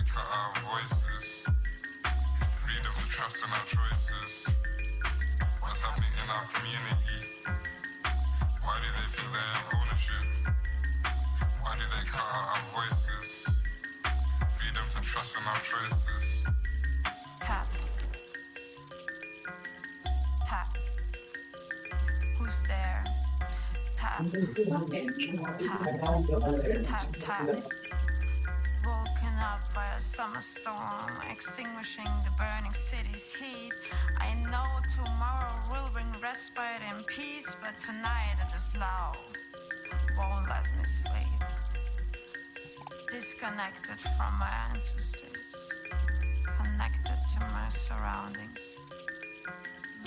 they cut our voices? Freedom to trust in our choices. What's happening in our community? Why do they feel they have ownership? Why do they cut out our voices? Freedom to trust in our choices. Tap. Tap. Who's there? Tap. Tap. Tap, tap. Woken up by a summer storm, extinguishing the burning city's heat. I know tomorrow will bring respite and peace, but tonight it is loud. Won't let me sleep. Disconnected from my ancestors, connected to my surroundings.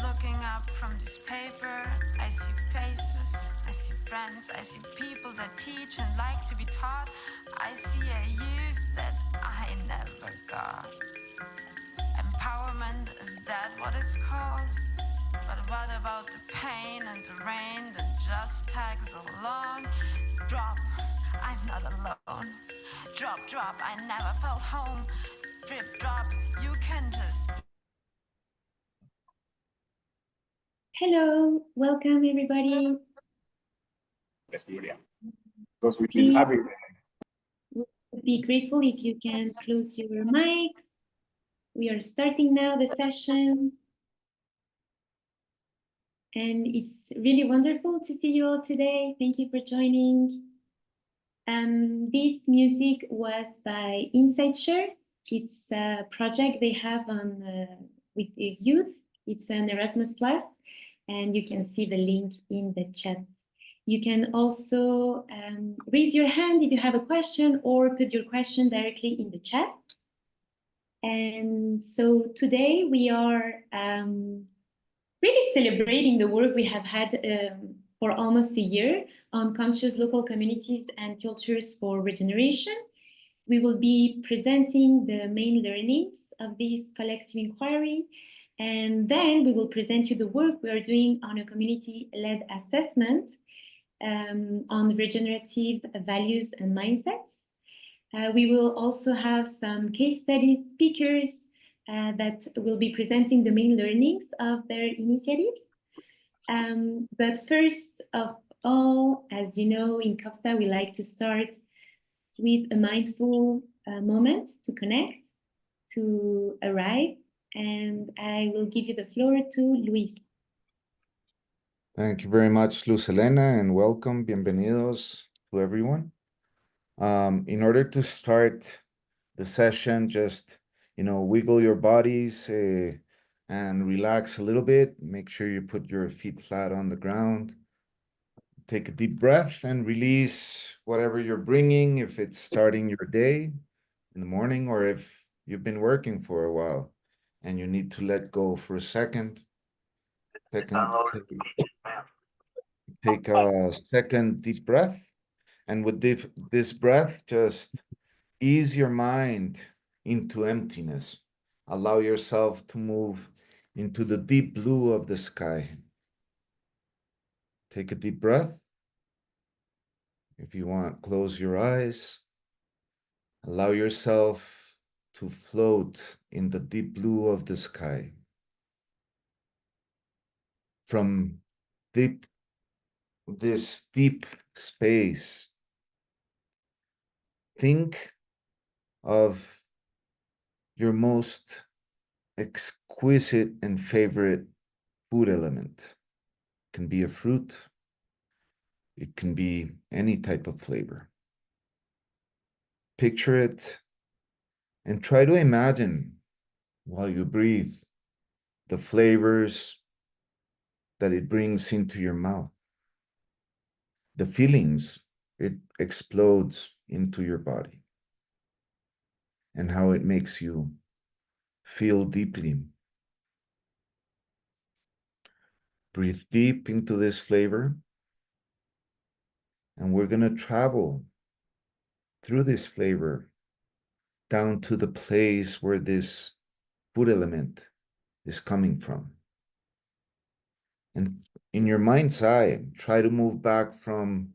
Looking up from this paper, I see faces, I see friends, I see people that teach and like to be taught. I see a youth that I never got. Empowerment, is that what it's called? But what about the pain and the rain that just tags along? Drop, I'm not alone. Drop, drop, I never felt home. Drip, drop, you can just. Hello, welcome everybody. Because we Please, keep having we would be grateful if you can close your mics. We are starting now the session. And it's really wonderful to see you all today. Thank you for joining. This music was by InsideShare. It's a project they have on with the youth. It's an Erasmus Plus, and you can see the link in the chat. You can also raise your hand if you have a question or put your question directly in the chat. And so today we are really celebrating the work we have had for almost a year on conscious local communities and cultures for regeneration. We will be presenting the main learnings of this collective inquiry, and then we will present you the work we are doing on a community-led assessment on regenerative values and mindsets. We will also have some case study speakers that will be presenting the main learnings of their initiatives. But first of all, as you know, in CoFSA, we like to start with a mindful moment to connect, to arrive, and I will give you the floor to Luis. Thank you very much, Luz Helena, and welcome. Bienvenidos to everyone. In order to start the session, just, wiggle your bodies and relax a little bit. Make sure you put your feet flat on the ground. Take a deep breath and release whatever you're bringing, if it's starting your day in the morning or if you've been working for a while and you need to let go for a second. Take a second deep breath. And with this breath, just ease your mind into emptiness. Allow yourself to move into the deep blue of the sky. Take a deep breath. If you want, close your eyes. Allow yourself to float in the deep blue of the sky. From this deep space, think of your most exquisite and favorite food element. It can be a fruit. It can be any type of flavor. Picture it and try to imagine while you breathe the flavors that it brings into your mouth, the feelings it explodes into your body, and how it makes you feel deeply. Breathe deep into this flavor, and we're going to travel through this flavor down to the place where this food element is coming from. And in your mind's eye, try to move back from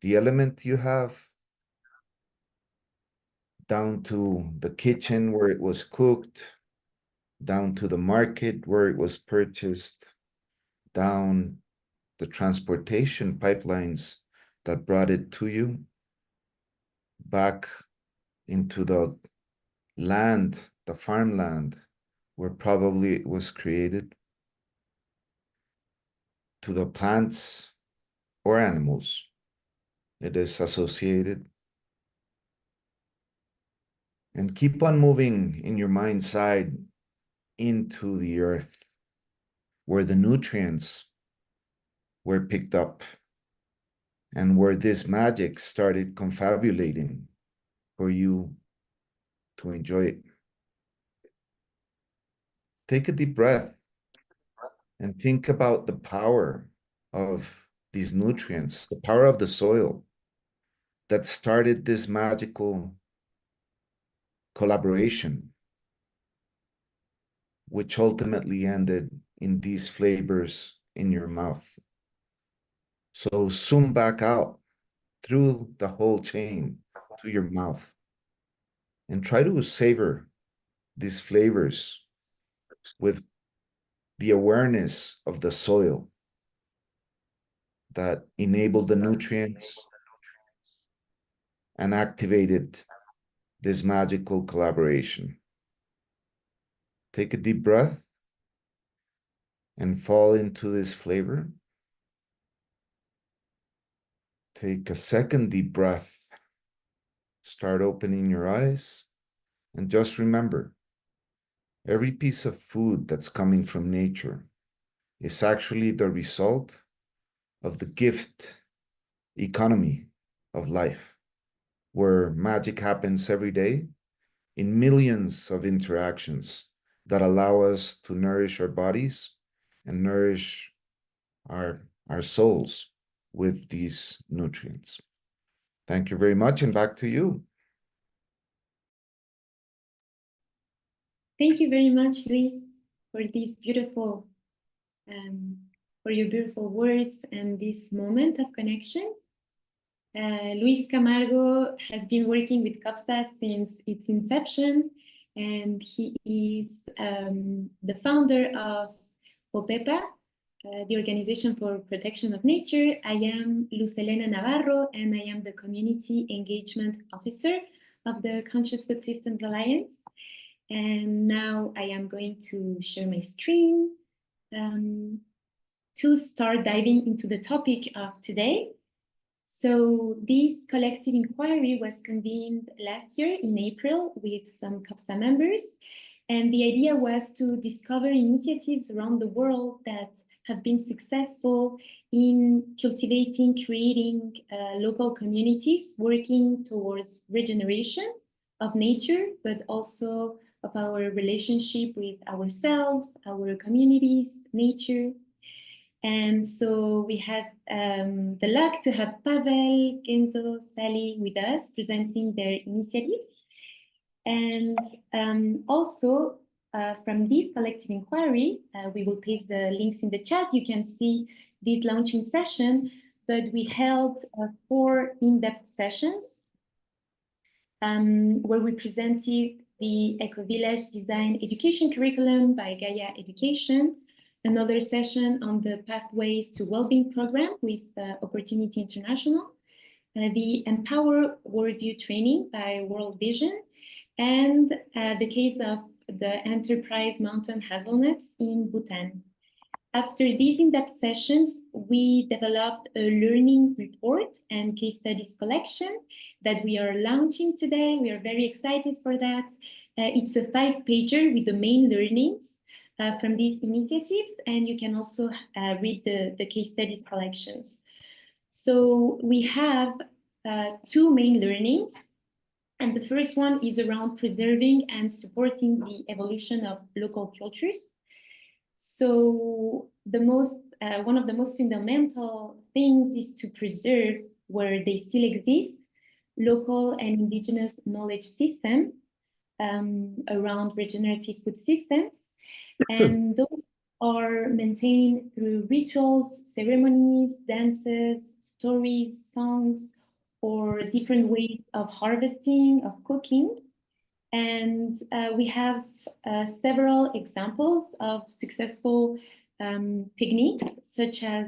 the element you have down to the kitchen where it was cooked, down to the market where it was purchased, down the transportation pipelines that brought it to you, back into the land, the farmland, where probably it was created, to the plants or animals it is associated. And keep on moving in your mind's side into the earth, where the nutrients were picked up and where this magic started confabulating for you to enjoy it. Take a deep breath and think about the power of these nutrients, the power of the soil that started this magical collaboration, which ultimately ended in these flavors in your mouth. So zoom back out through the whole chain to your mouth and try to savor these flavors with the awareness of the soil that enabled the nutrients and activated this magical collaboration. Take a deep breath and fall into this flavor. Take a second deep breath. Start opening your eyes. And just remember, every piece of food that's coming from nature is actually the result of the gift economy of life, where magic happens every day in millions of interactions that allow us to nourish our bodies and nourish our souls with these nutrients. Thank you very much, and back to you. Thank you very much, Luis, for these for your beautiful words and this moment of connection. Luis Camargo has been working with CoFSA since its inception, and he is the founder of OPEPA, the Organization for Protection of Nature. I am Luz Elena Navarro, and I am the Community Engagement Officer of the Conscious Food Systems Alliance. And now I am going to share my screen to start diving into the topic of today. So this collective inquiry was convened last year in April with some CoFSA members. And the idea was to discover initiatives around the world that have been successful in cultivating, creating local communities working towards regeneration of nature, but also of our relationship with ourselves, our communities, nature. And so we had the luck to have Pavel, Kenzo, Sally with us presenting their initiatives. And also from this collective inquiry, we will paste the links in the chat. You can see this launching session, but we held 4 in-depth sessions where we presented the Eco-Village Design Education Curriculum by Gaia Education, another session on the Pathways to Wellbeing program with Opportunity International, the Empower Worldview training by World Vision, and the case of the Enterprise Mountain Hazelnuts in Bhutan. After these in-depth sessions, we developed a learning report and case studies collection that we are launching today. We are very excited for that. It's a 5-pager with the main learnings from these initiatives, and you can also read the case studies collections. So we have 2 main learnings, and the first one is around preserving and supporting the evolution of local cultures. So one of the most fundamental things is to preserve, where they still exist, local and indigenous knowledge systems around regenerative food systems. And those are maintained through rituals, ceremonies, dances, stories, songs, or different ways of harvesting, of cooking. And we have several examples of successful techniques, such as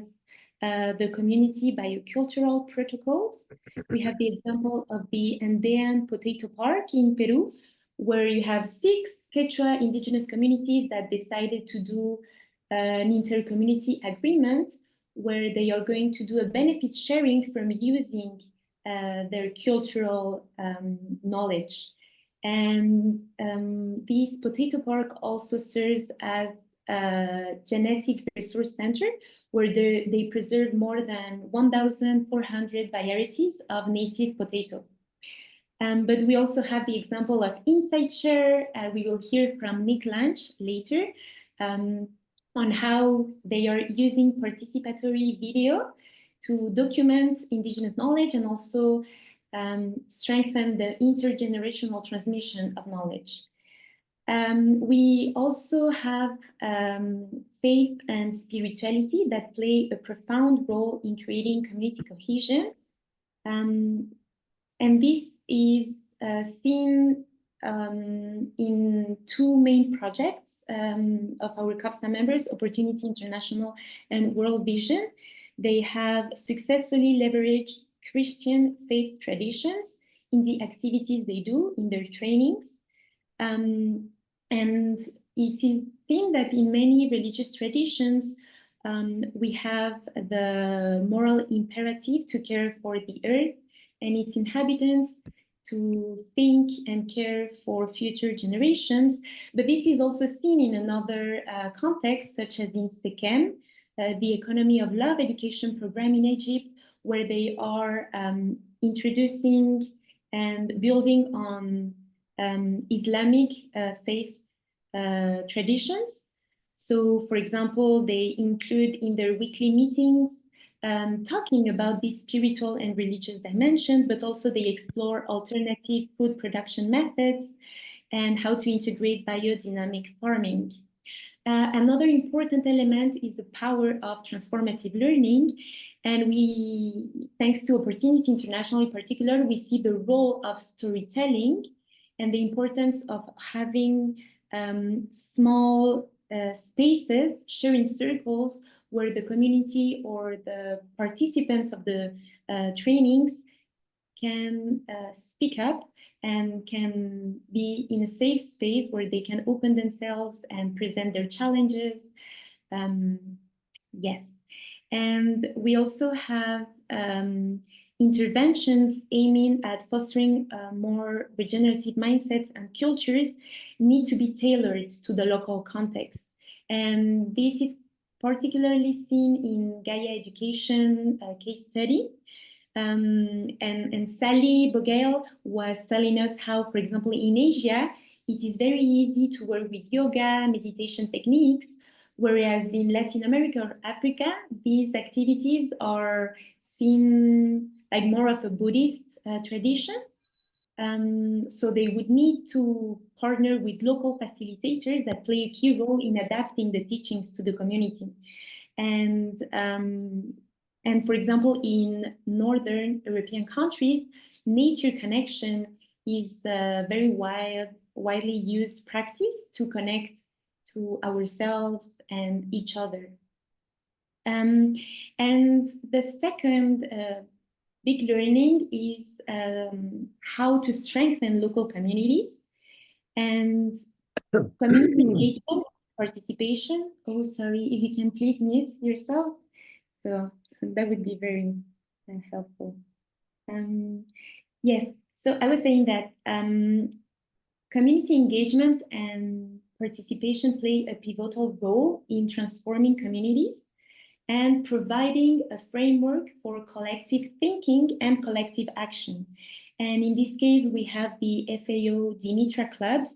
the community biocultural protocols. We have the example of the Andean Potato Park in Peru, where you have 6 Quechua indigenous communities that decided to do an inter-community agreement where they are going to do a benefit sharing from using their cultural knowledge. And this potato park also serves as a genetic resource center where they preserve more than 1,400 varieties of native potato. But we also have the example of Insight Share. We will hear from Nick Lange later on how they are using participatory video to document indigenous knowledge and also strengthen the intergenerational transmission of knowledge. We also have faith and spirituality that play a profound role in creating community cohesion. And this is seen in 2 main projects of our CoFSA members, Opportunity International and World Vision. They have successfully leveraged Christian faith traditions in the activities they do in their trainings. And it is seen that in many religious traditions, we have the moral imperative to care for the earth and its inhabitants, to think and care for future generations. But this is also seen in another context, such as in SECEM, the Economy of Love education program in Egypt, where they are introducing and building on Islamic faith traditions. So, for example, they include in their weekly meetings talking about this spiritual and religious dimension, but also they explore alternative food production methods and how to integrate biodynamic farming. Another important element is the power of transformative learning. And we, thanks to Opportunity International in particular, we see the role of storytelling and the importance of having small spaces, sharing circles, where the community or the participants of the trainings can speak up and can be in a safe space where they can open themselves and present their challenges. Yes. And we also have interventions aiming at fostering more regenerative mindsets and cultures need to be tailored to the local context. And this is particularly seen in Gaia Education case study. And Sally Bogail was telling us how, for example, in Asia, it is very easy to work with yoga, meditation techniques, whereas in Latin America or Africa, these activities are seen like more of a Buddhist tradition. So they would need to partner with local facilitators that play a key role in adapting the teachings to the community. And for example, in Northern European countries, nature connection is a very widely used practice to connect to ourselves and each other. And the second big learning is how to strengthen local communities and community engagement, participation. Oh, sorry, if you can please mute yourself. So that would be very helpful. Yes, so I was saying that community engagement and participation play a pivotal role in transforming communities and providing a framework for collective thinking and collective action. And in this case, we have the FAO Dimitra Clubs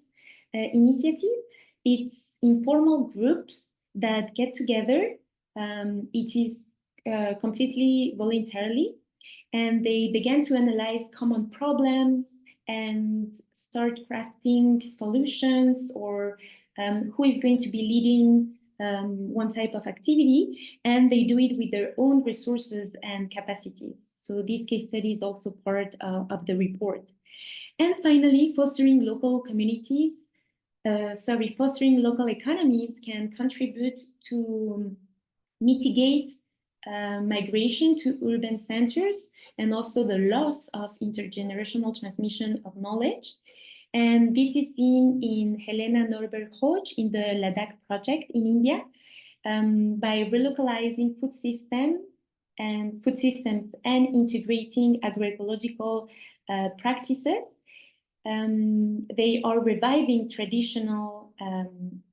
initiative. It's informal groups that get together. It is completely voluntarily, and they began to analyze common problems and start crafting solutions, or who is going to be leading one type of activity, and they do it with their own resources and capacities. So this case study is also part of the report. And finally, fostering local economies can contribute to mitigate migration to urban centers and also the loss of intergenerational transmission of knowledge. And this is seen in Helena Norberg-Hodge in the Ladakh project in India by relocalizing food systems and integrating agroecological practices. They are reviving traditional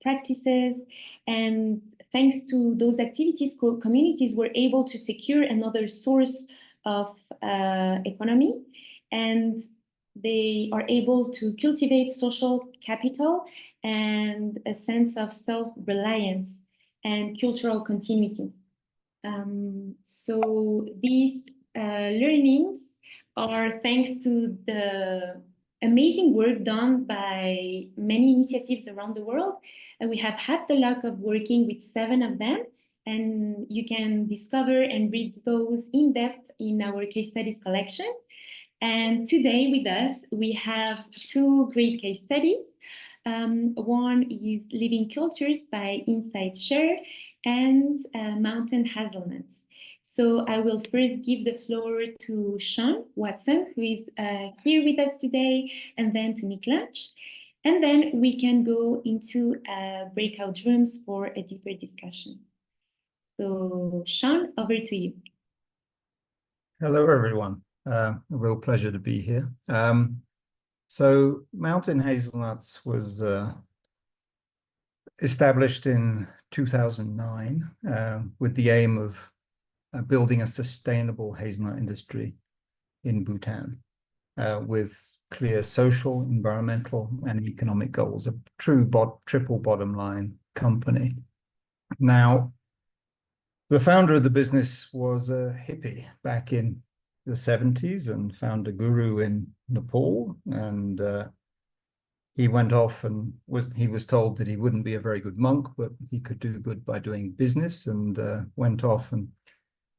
practices, and thanks to those activities, communities were able to secure another source of economy, and they are able to cultivate social capital and a sense of self-reliance and cultural continuity. So these learnings are thanks to the amazing work done by many initiatives around the world. We have had the luck of working with 7 of them, and you can discover and read those in depth in our case studies collection. And today with us, we have 2 great case studies. One is Living Cultures by Insight Share and Mountain Hazelnuts. So I will first give the floor to Sean Watson, who is here with us today, and then to Nick Lunch. And then we can go into breakout rooms for a deeper discussion. So Sean, over to you. Hello, everyone. A real pleasure to be here. So Mountain Hazelnuts was established in 2009 with the aim of building a sustainable hazelnut industry in Bhutan with clear social, environmental, and economic goals, a true triple bottom line company. Now, the founder of the business was a hippie back in the 70s and found a guru in Nepal, and he went off and he was told that he wouldn't be a very good monk, but he could do good by doing business, and went off and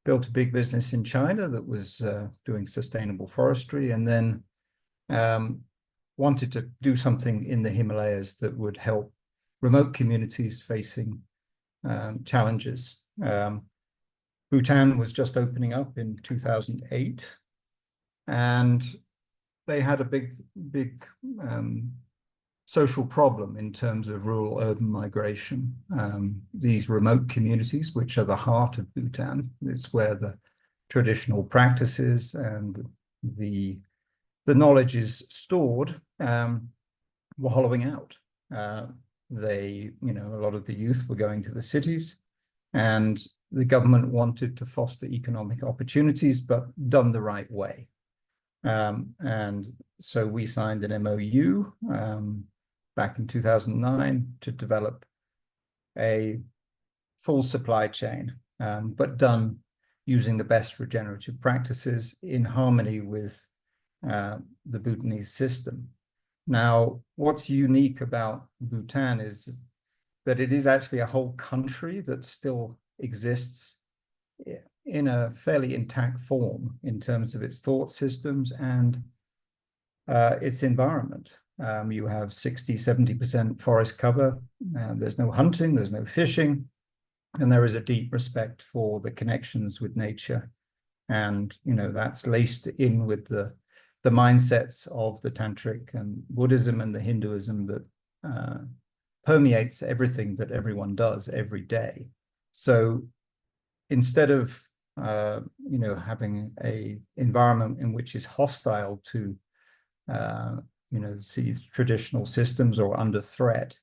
built a big business in China that was doing sustainable forestry, and then wanted to do something in the Himalayas that would help remote communities facing challenges. Bhutan was just opening up in 2008, and they had a big social problem in terms of rural-urban migration. These remote communities, which are the heart of Bhutan, it's where the traditional practices and the knowledge is stored, were hollowing out. A lot of the youth were going to the cities, and the government wanted to foster economic opportunities, but done the right way. And so we signed an MOU back in 2009 to develop a full supply chain, but done using the best regenerative practices in harmony with the Bhutanese system. Now, what's unique about Bhutan is that it is actually a whole country that still exists in a fairly intact form in terms of its thought systems and its environment. You have 60–70% forest cover. There's no hunting, there's no fishing, and there is a deep respect for the connections with nature. And that's laced in with the mindsets of the Tantric and Buddhism and the Hinduism that permeates everything that everyone does every day. So instead of having a environment in which is hostile to these traditional systems or under threat,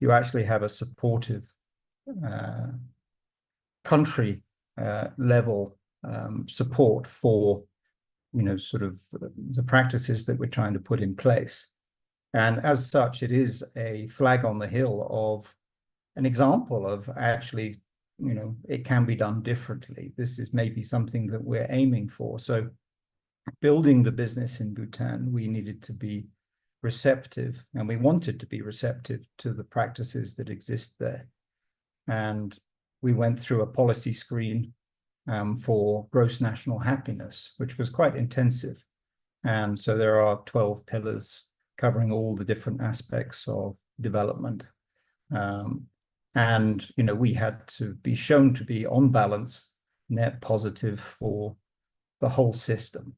you actually have a supportive country level support for sort of the practices that we're trying to put in place. And as such, it is a flag on the hill of an example of actually, it can be done differently. This is maybe something that we're aiming for. So building the business in Bhutan, we needed to be receptive, and we wanted to be receptive to the practices that exist there. and we went through a policy screen for gross national happiness, which was quite intensive. And so there are 12 pillars covering all the different aspects of development. And, you know, we had to be shown to be on balance, net positive for the whole system.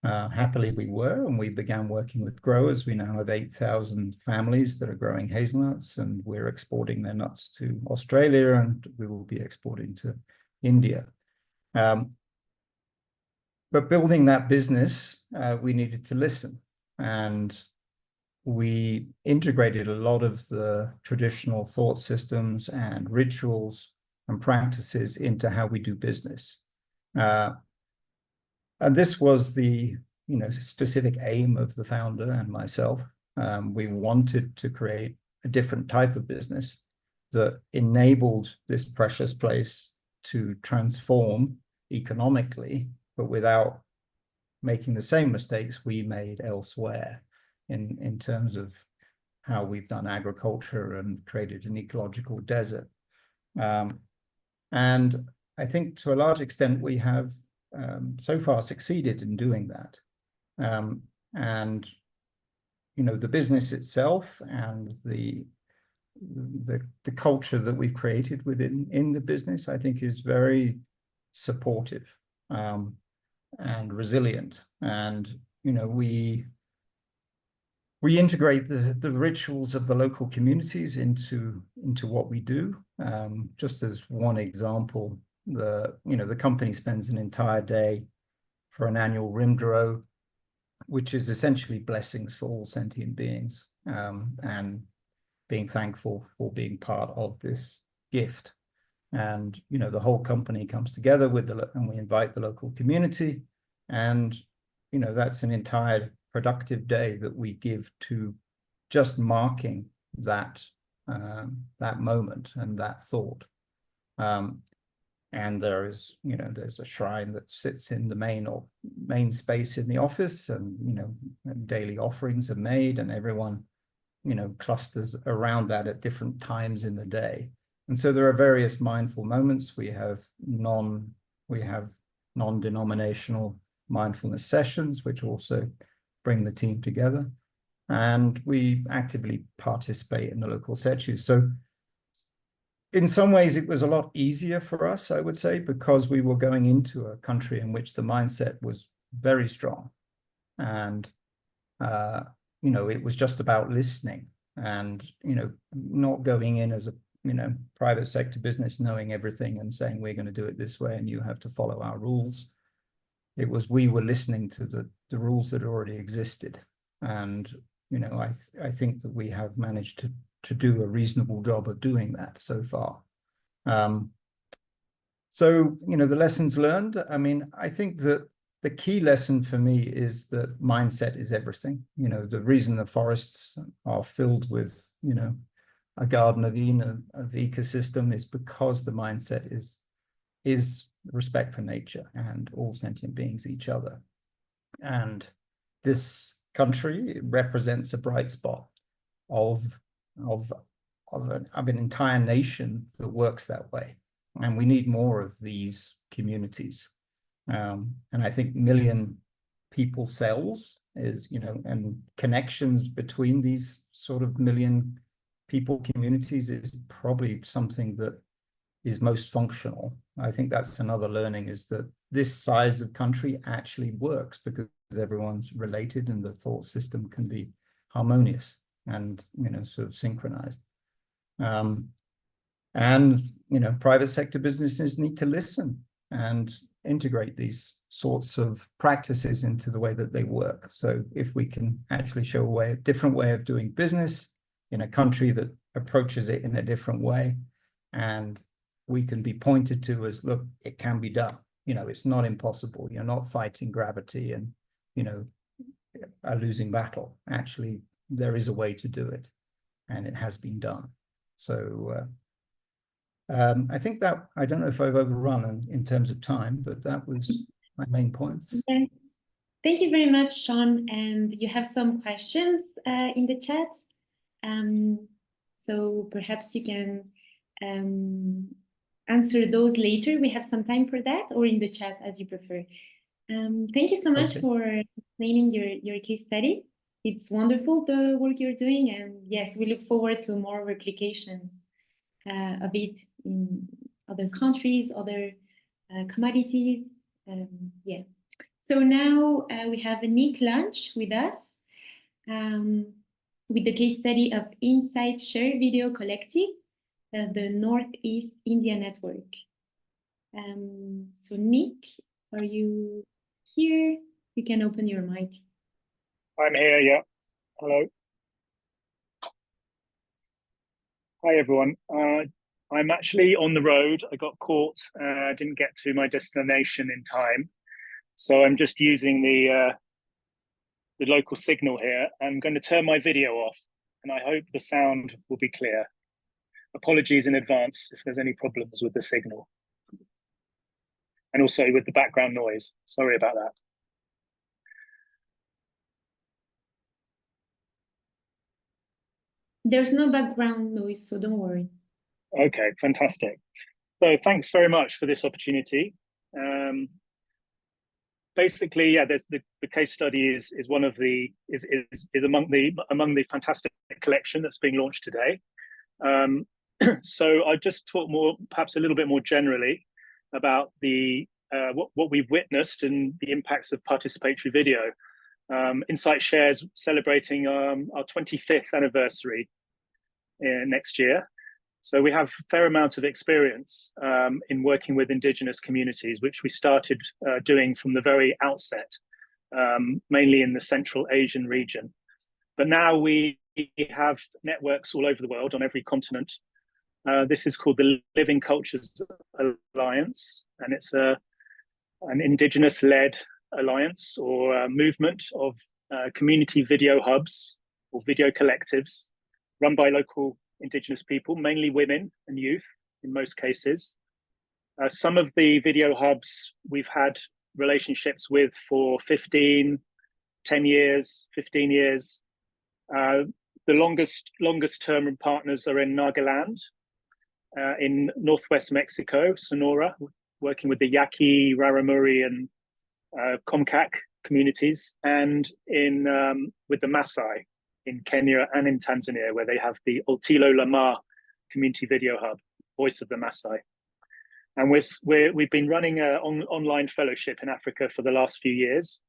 Happily we were, and we began working with growers. We now have 8,000 families that are growing hazelnuts, and we're exporting their nuts to Australia, and we will be exporting to India. But building that business, we needed to listen, and we integrated a lot of the traditional thought systems and rituals and practices into how we do business. And this was the, you know, specific aim of the founder and myself. We wanted to create a different type of business that enabled this precious place to transform economically, but without making the same mistakes we made elsewhere in terms of how we've done agriculture and created an ecological desert. And I think to a large extent we have so far succeeded in doing that. And, you know, the business itself and the culture that we've created within the business, I think, is very supportive and resilient. And, you know, we integrate the rituals of the local communities into what we do. Just as one example, the company spends an entire day for an annual Rimdro, which is essentially blessings for all sentient beings, and being thankful for being part of this gift. And, you know, the whole company comes together and we invite the local community, and, you know, that's an entire productive day that we give to just marking that moment and that thought. And there is, you know, there's a shrine that sits in the main space in the office, and, you know, daily offerings are made, and everyone, you know, clusters around that at different times in the day. And so there are various mindful moments. We have non-denominational mindfulness sessions, which also bring the team together. And we actively participate in the local setus. So in some ways, it was a lot easier for us, I would say, because we were going into a country in which the mindset was very strong. And, you know, it was just about listening and, you know, not going in as a, you know, private sector business, knowing everything and saying, we're going to do it this way and you have to follow our rules. It was, we were listening to the rules that already existed. And, you know, I think that we have managed to do a reasonable job of doing that so far. So, you know, the lessons learned, I mean, I think that the key lesson for me is that mindset is everything. You know, the reason the forests are filled with, you know, a Garden of Eden of ecosystem is because the mindset is respect for nature and all sentient beings, each other. And this country represents a bright spot of an entire nation that works that way. And we need more of these communities. And I think million people cells is, you know, and connections between these sort of million people communities is probably something that is most functional. I think that's another learning, is that this size of country actually works because everyone's related and the thought system can be harmonious and, you know, sort of synchronized. And, you know, private sector businesses need to listen and integrate these sorts of practices into the way that they work. So if we can actually show a different way of doing business in a country that approaches it in a different way, and we can be pointed to as, look, it can be done. You know, it's not impossible. You're not fighting gravity and, you know, a losing battle. Actually, there is a way to do it, and it has been done. So I think that, I don't know if I've overrun in terms of time, but that was my main points. Okay. Thank you very much, Sean. And you have some questions in the chat. So perhaps you can answer those later. We have some time for that, or in the chat, as you prefer. Thank you so much Okay. for explaining your case study. It's wonderful, the work you're doing, and yes, we look forward to more replication of it in other countries, other commodities. Yeah. So now we have Nick Lunch with us with the case study of Insight Share Video Collective, the Northeast India Network. So Nick, are you here? You can open your mic. I'm here, yeah. Hello. Hi, everyone. I'm actually on the road. I got caught. I didn't get to my destination in time. So I'm just using the local signal here. I'm going to turn my video off, and I hope the sound will be clear. Apologies in advance if there's any problems with the signal. And also with the background noise. Sorry about that. There's no background noise, so don't worry. Okay, fantastic. So thanks very much for this opportunity. Basically, yeah, there's the case study is one of the is among the fantastic collection that's being launched today. So I just talk more, perhaps a little bit more generally, about the what we've witnessed and the impacts of participatory video. Insight Shares celebrating our 25th anniversary next year. So we have a fair amount of experience in working with Indigenous communities, which we started doing from the very outset, mainly in the Central Asian region. But now we have networks all over the world, on every continent. This is called the Living Cultures Alliance, and it's an Indigenous-led alliance or movement of community video hubs or video collectives run by local Indigenous people, mainly women and youth in most cases. Some of the video hubs we've had relationships with for 10 years, 15 years. The longest term partners are in Nagaland, in Northwest Mexico, Sonora, working with the Yaqui, Raramuri, and Comcac communities, and in with the Maasai in Kenya and in Tanzania, where they have the Ultilo Lama community video hub, Voice of the Maasai. And we've been running an online fellowship in Africa for the last few years,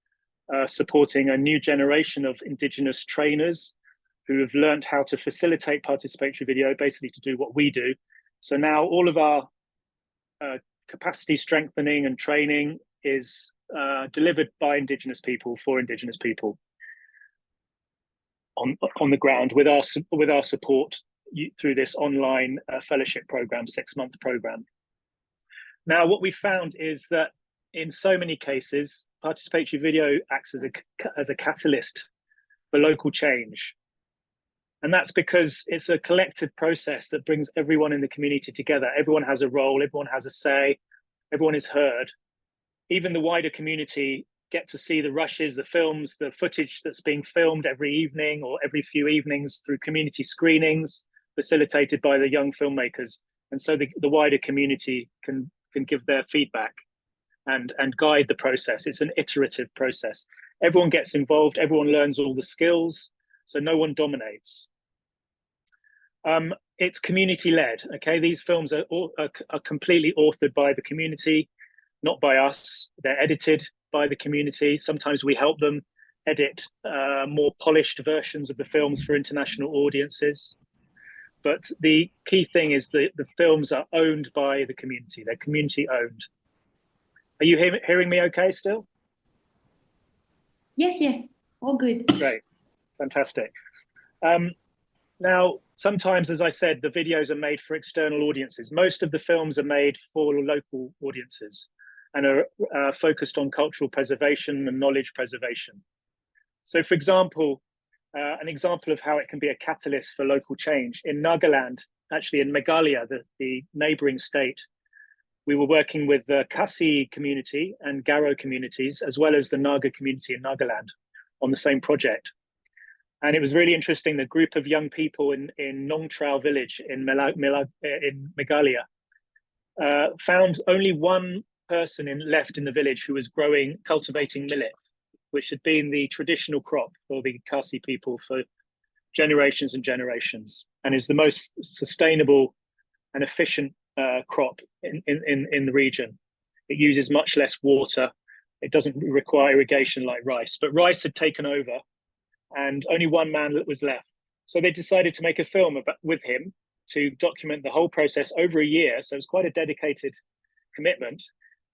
supporting a new generation of Indigenous trainers who have learned how to facilitate participatory video, basically to do what we do. So now all of our capacity strengthening and training is delivered by Indigenous people for Indigenous people on the ground with our support through this online fellowship program, 6-month program. Now, what we found is that in so many cases, participatory video acts as a catalyst for local change. And that's because it's a collective process that brings everyone in the community together. Everyone has a role, everyone has a say, everyone is heard. Even the wider community get to see the rushes, the films, the footage that's being filmed every evening or every few evenings through community screenings facilitated by the young filmmakers. And so the wider community can give their feedback and guide the process. It's an iterative process. Everyone gets involved, everyone learns all the skills, so no one dominates. It's community-led, okay? These films are completely authored by the community, not by us. They're edited by the community. Sometimes we help them edit more polished versions of the films for international audiences. But the key thing is the films are owned by the community. They're community owned. Are you hearing me okay still? Yes, all good. Great, fantastic. Now, sometimes, as I said, the videos are made for external audiences. Most of the films are made for local audiences and are focused on cultural preservation and knowledge preservation. So, for example, an example of how it can be a catalyst for local change. In Nagaland, actually in Meghalaya, the neighboring state, we were working with the Khasi community and Garo communities, as well as the Naga community in Nagaland on the same project. And it was really interesting. The group of young people in Nong Trao village in Meghalaya found only one person left in the village who was cultivating millet, which had been the traditional crop for the Khasi people for generations and generations, and is the most sustainable and efficient crop in the region. It uses much less water. It doesn't require irrigation like rice, but rice had taken over and only one man was left. So they decided to make a film with him to document the whole process over a year. So it was quite a dedicated commitment.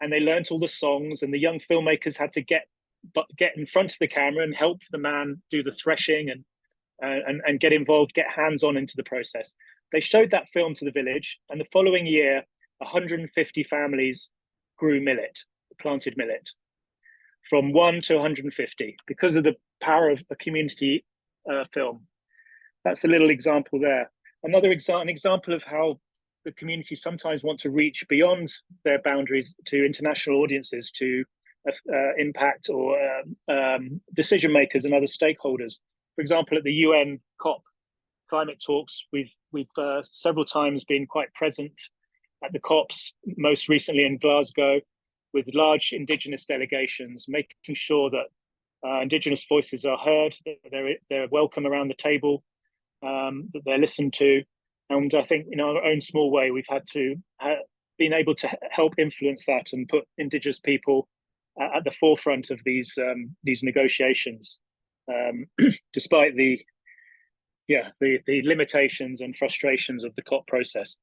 And they learned all the songs, and the young filmmakers had to get in front of the camera and help the man do the threshing and get involved, get hands-on into the process. They showed that film to the village, and the following year, 150 families grew millet, planted millet, from 1 to 150, because of the power of a community film. That's a little example there. Another example of how the community sometimes want to reach beyond their boundaries to international audiences, to impact or decision makers and other stakeholders. For example, at the UN COP climate talks, we've several times been quite present at the COPs, most recently in Glasgow, with large Indigenous delegations, making sure that Indigenous voices are heard, that they're welcome around the table, that they're listened to. And I think in our own small way, we've had to been able to help influence that and put Indigenous people at the forefront of these negotiations, despite the limitations and frustrations of the COP process.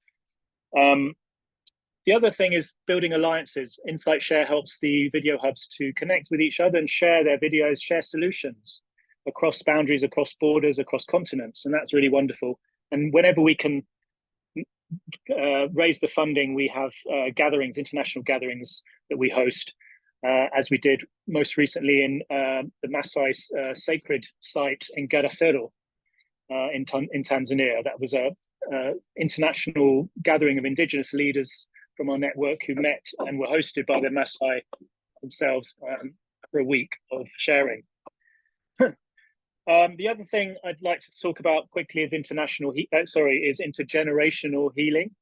The other thing is building alliances. Insight Share helps the video hubs to connect with each other and share their videos, share solutions across boundaries, across borders, across continents, and that's really wonderful. And whenever we can raise the funding, we have gatherings, international gatherings that we host, as we did most recently in the Maasai sacred site in Garasero in Tanzania. That was a international gathering of Indigenous leaders from our network who met and were hosted by the Maasai themselves for a week of sharing. The other thing I'd like to talk about quickly is intergenerational healing,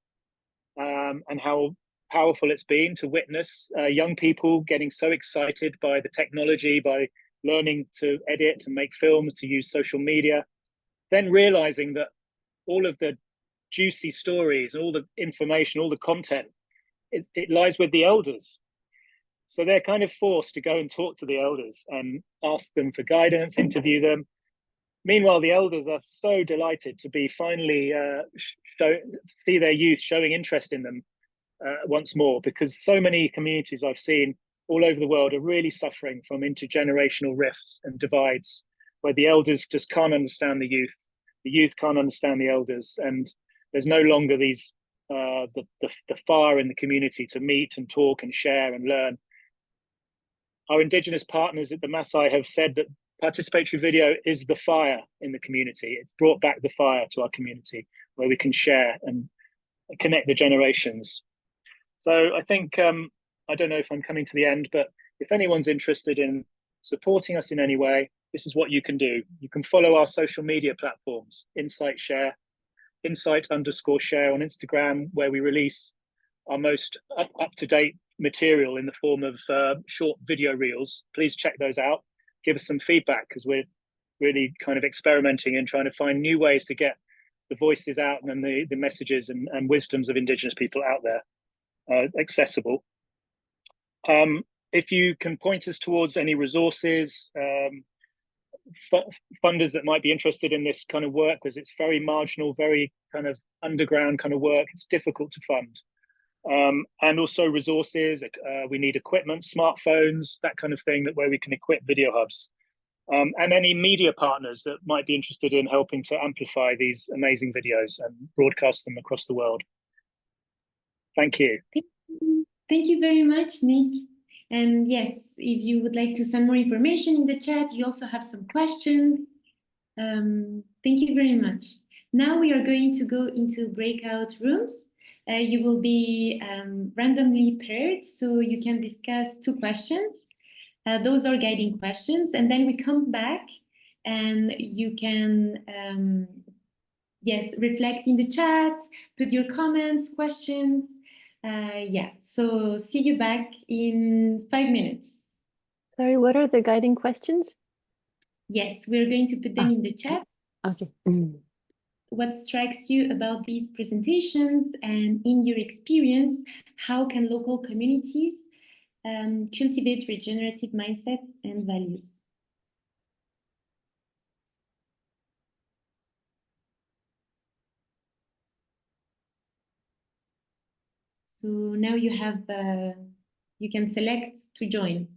and how powerful it's been to witness young people getting so excited by the technology, by learning to edit and make films, to use social media, then realizing that all of the juicy stories, all the information, all the content, it lies with the elders. So they're kind of forced to go and talk to the elders and ask them for guidance, interview them. Meanwhile, the elders are so delighted to be finally see their youth showing interest in them once more, because so many communities I've seen all over the world are really suffering from intergenerational rifts and divides, where the elders just can't understand the youth can't understand the elders, and there's no longer these the fire in the community to meet and talk and share and learn. Our Indigenous partners at the Maasai have said that participatory video is the fire in the community. It's brought back the fire to our community, where we can share and connect the generations. So I think, I don't know if I'm coming to the end, but if anyone's interested in supporting us in any way, this is what you can do. You can follow our social media platforms, Insight Share, Insight_Share on Instagram, where we release our most up-to-date material in the form of short video reels. Please check those out. Give us some feedback, because we're really kind of experimenting and trying to find new ways to get the voices out and the messages and wisdoms of Indigenous people out there accessible. If you can point us towards any resources, funders that might be interested in this kind of work, because it's very marginal, very kind of underground kind of work. It's difficult to fund. And also resources, we need equipment, smartphones, that kind of thing, where we can equip video hubs. And any media partners that might be interested in helping to amplify these amazing videos and broadcast them across the world. Thank you. Thank you very much, Nick. And yes, if you would like to send more information in the chat, you also have some questions. Thank you very much. Now we are going to go into breakout rooms. You will be randomly paired, so you can discuss 2 questions. Those are guiding questions, and then we come back and you can yes, reflect in the chat, put your comments, questions. Yeah, so see you back in 5 minutes. Sorry, what are the guiding questions? Yes, we're going to put them in the chat. Okay. What strikes you about these presentations, and in your experience, how can local communities cultivate regenerative mindsets and values? So now you have, you can select to join.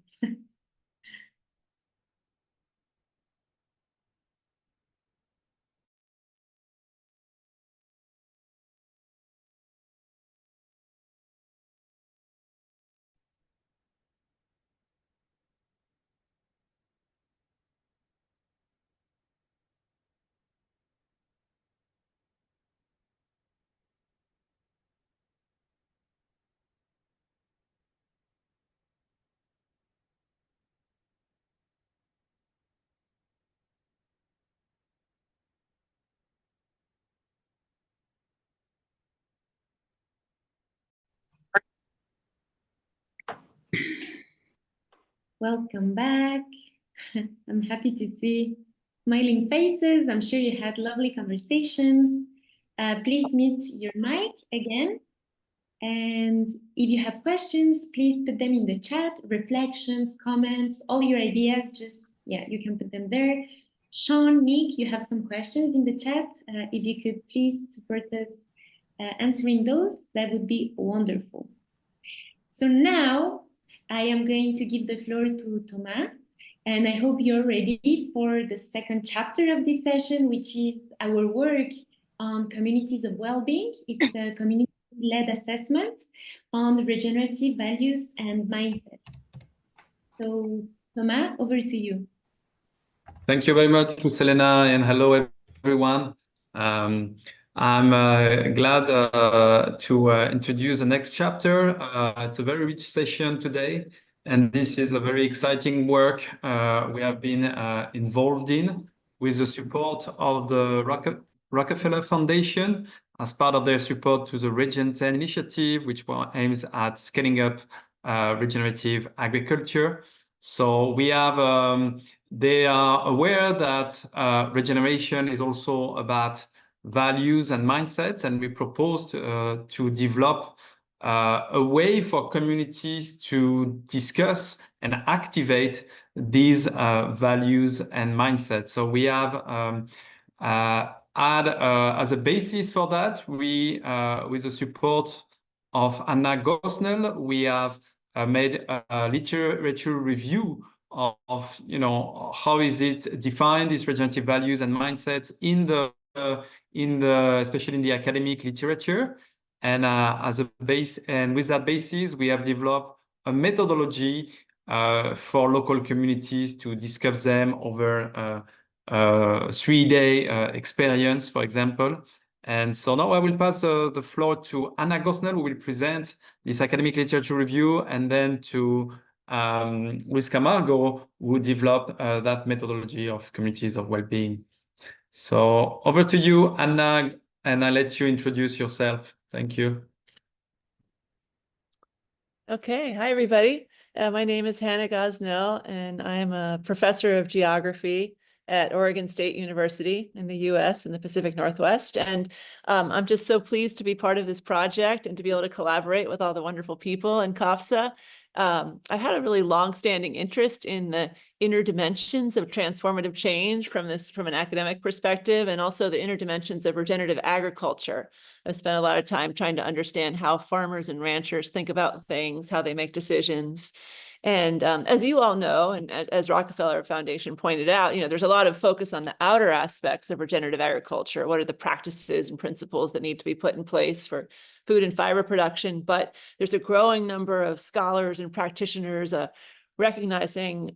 Welcome back. I'm happy to see smiling faces. I'm sure you had lovely conversations. Please mute your mic again. And if you have questions, please put them in the chat, reflections, comments, all your ideas, just, yeah, you can put them there. Sean, Nick, you have some questions in the chat. If you could please support us answering those, that would be wonderful. So now I am going to give the floor to Thomas, and I hope you're ready for the second chapter of this session, which is our work on communities of well-being. It's a community-led assessment on regenerative values and mindset. So Thomas, over to you. Thank you very much, Selena, and hello, everyone. I'm glad to introduce the next chapter. It's a very rich session today, and this is a very exciting work we have been involved in with the support of the Rockefeller Foundation as part of their support to the Regenerative initiative, which aims at scaling up regenerative agriculture. So we have, they are aware that regeneration is also about values and mindsets, and we proposed to develop a way for communities to discuss and activate these values and mindsets. So we have as a basis for that, we, with the support of Anna Gosnell, we have made a literature review of you know, how is it defined, these regenerative values and mindsets in the especially in the academic literature, and as a base, and with that basis we have developed a methodology for local communities to discuss them over a 3-day experience, for example. And so now I will pass the floor to Anna Gosnell, who will present this academic literature review, and then to Luis Camargo, who developed that methodology of communities of well-being. So over to you, Anna, and I'll let you introduce yourself. Thank you. Okay, hi everybody. My name is Hannah Gosnell, and I'm a professor of geography at Oregon State University in the US in the Pacific Northwest. And I'm just so pleased to be part of this project and to be able to collaborate with all the wonderful people in CoFSA. I've had a really long-standing interest in the inner dimensions of transformative change from an academic perspective, and also the inner dimensions of regenerative agriculture. I've spent a lot of time trying to understand how farmers and ranchers think about things, how they make decisions. And as you all know, and as Rockefeller Foundation pointed out, you know, there's a lot of focus on the outer aspects of regenerative agriculture. What are the practices and principles that need to be put in place for food and fiber production? But there's a growing number of scholars and practitioners recognizing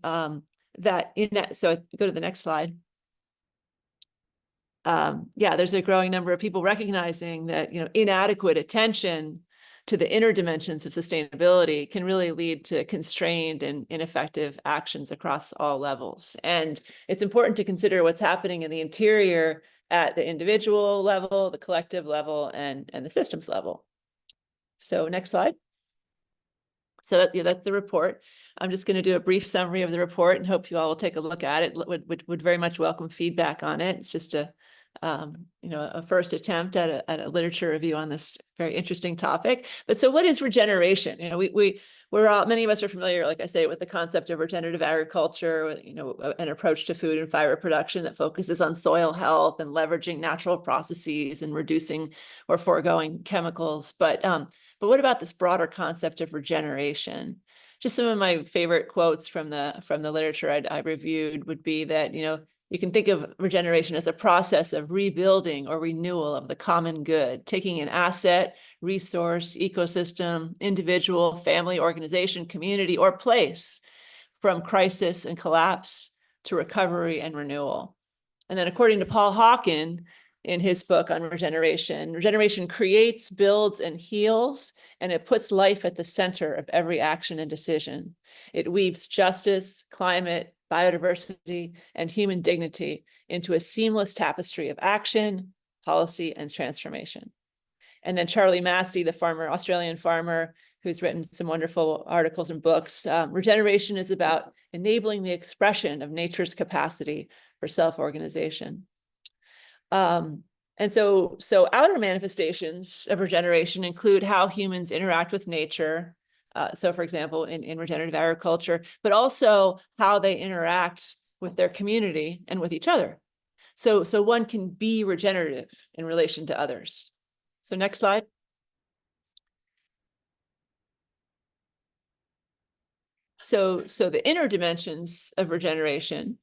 that in that. So go to the next slide. Yeah, there's a growing number of people recognizing that, you know, inadequate attention to the inner dimensions of sustainability can really lead to constrained and ineffective actions across all levels. And it's important to consider what's happening in the interior at the individual level, the collective level, and the systems level. So next slide. So that's the report. I'm just going to do a brief summary of the report and hope you all will take a look at it. Would very much welcome feedback on it. It's just a a first attempt at a literature review on this very interesting topic. But so what is regeneration? We're all, many of us are familiar, like I say, with the concept of regenerative agriculture, an approach to food and fiber production that focuses on soil health and leveraging natural processes and reducing or foregoing chemicals. But what about this broader concept of regeneration? Just some of my favorite quotes from the literature I reviewed would be that, you can think of regeneration as a process of rebuilding or renewal of the common good, taking an asset, resource, ecosystem, individual, family, organization, community, or place from crisis and collapse to recovery and renewal. And then according to Paul Hawken, in his book on regeneration, regeneration creates, builds, and heals, and it puts life at the center of every action and decision. It weaves justice, climate, biodiversity, and human dignity into a seamless tapestry of action, policy, and transformation. And then Charlie Massey, the Australian farmer, who's written some wonderful articles and books. Regeneration is about enabling the expression of nature's capacity for self-organization. And so outer manifestations of regeneration include how humans interact with nature. So for example, in regenerative agriculture, but also how they interact with their community and with each other. So one can be regenerative in relation to others. So next slide. So the inner dimensions of regeneration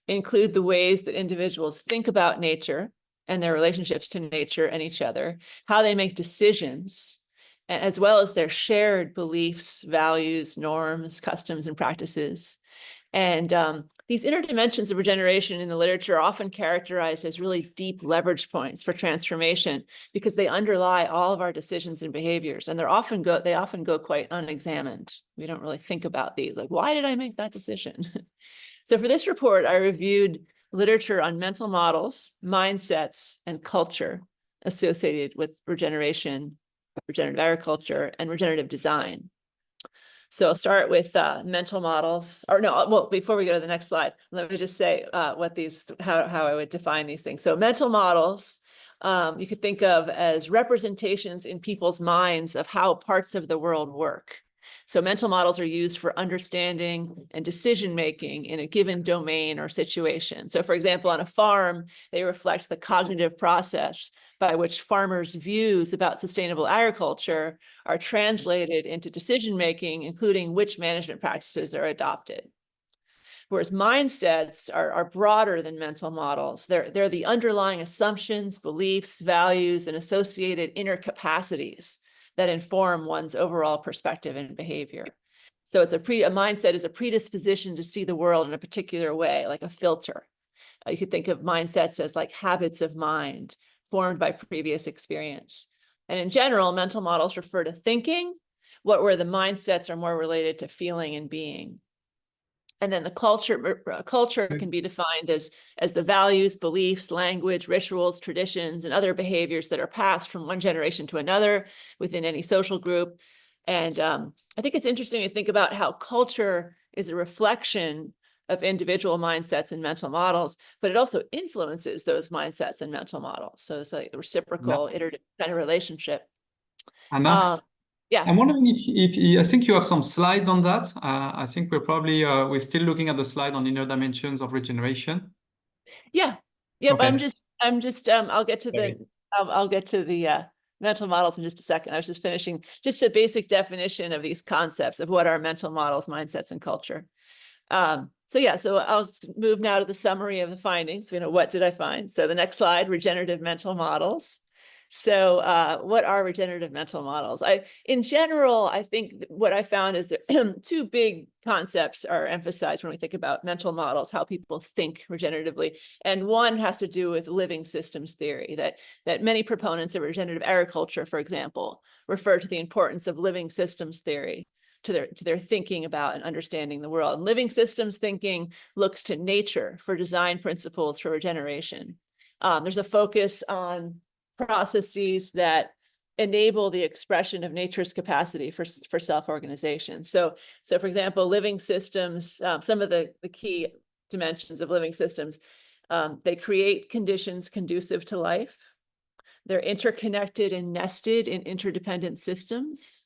include the ways that individuals think about nature and their relationships to nature and each other, how they make decisions, as well as their shared beliefs, values, norms, customs, and practices. And these inner dimensions of regeneration in the literature are often characterized as really deep leverage points for transformation because they underlie all of our decisions and behaviors, and they often go quite unexamined. We don't really think about these, like, why did I make that decision? So for this report, I reviewed literature on mental models, mindsets, and culture associated with regeneration, regenerative agriculture, and regenerative design. So I'll start with mental models, or no, well, before we go to the next slide, let me just say how I would define these things. So mental models, you could think of as representations in people's minds of how parts of the world work. So mental models are used for understanding and decision-making in a given domain or situation. So for example, on a farm, they reflect the cognitive process by which farmers' views about sustainable agriculture are translated into decision-making, including which management practices are adopted. Whereas mindsets are broader than mental models. They're the underlying assumptions, beliefs, values, and associated inner capacities that inform one's overall perspective and behavior. So a mindset is a predisposition to see the world in a particular way, like a filter. You could think of mindsets as like habits of mind formed by previous experience. And in general, mental models refer to thinking, where the mindsets are more related to feeling and being. And then the culture can be defined as the values, beliefs, language, rituals, traditions, and other behaviors that are passed from one generation to another within any social group. And I think it's interesting to think about how culture is a reflection of individual mindsets and mental models, but it also influences those mindsets and mental models. So it's like a reciprocal, iterative kind of relationship. Anna? Yeah. I'm wondering if I think you have some slide on that. I think we're still looking at the slide on inner dimensions of regeneration. Yeah. Yep. Okay. I'll get to the mental models in just a second. I was just finishing just a basic definition of these concepts of what are mental models, mindsets, and culture. So I'll move now to the summary of the findings. What did I find? So the next slide, regenerative mental models. So what are regenerative mental models? In general, I think what I found is that two big concepts are emphasized when we think about mental models, how people think regeneratively. And one has to do with living systems theory, that many proponents of regenerative agriculture, for example, refer to the importance of living systems theory to their thinking about and understanding the world. And living systems thinking looks to nature for design principles for regeneration. There's a focus on processes that enable the expression of nature's capacity for self-organization. So for example, living systems, some of the key dimensions of living systems, they create conditions conducive to life. They're interconnected and nested in interdependent systems.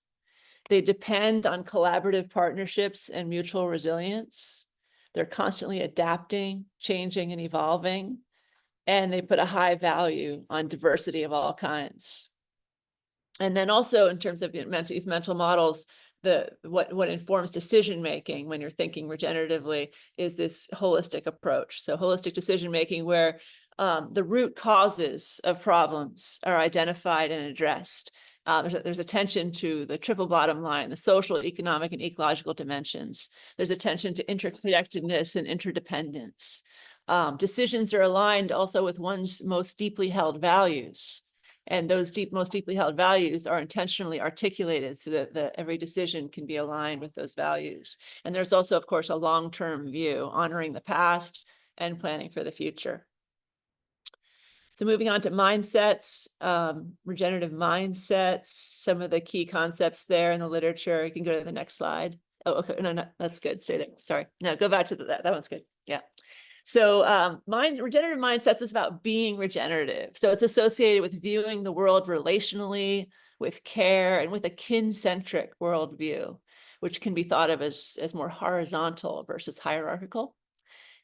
They depend on collaborative partnerships and mutual resilience. They're constantly adapting, changing, and evolving. And they put a high value on diversity of all kinds. And then also in terms of these mental models, what informs decision-making when you're thinking regeneratively is this holistic approach. So holistic decision-making where the root causes of problems are identified and addressed. There's attention to the triple bottom line, the social, economic, and ecological dimensions. There's attention to interconnectedness and interdependence. Decisions are aligned also with one's most deeply held values. And those most deeply held values are intentionally articulated so that every decision can be aligned with those values. And there's also, of course, a long-term view, honoring the past and planning for the future. So moving on to mindsets, regenerative mindsets, some of the key concepts there in the literature. You can go to the next slide. Oh, okay, no, that's good, stay there, sorry. No, go back to that one's good, yeah. So regenerative mindsets is about being regenerative. So it's associated with viewing the world relationally, with care, and with a kin-centric worldview, which can be thought of as more horizontal versus hierarchical.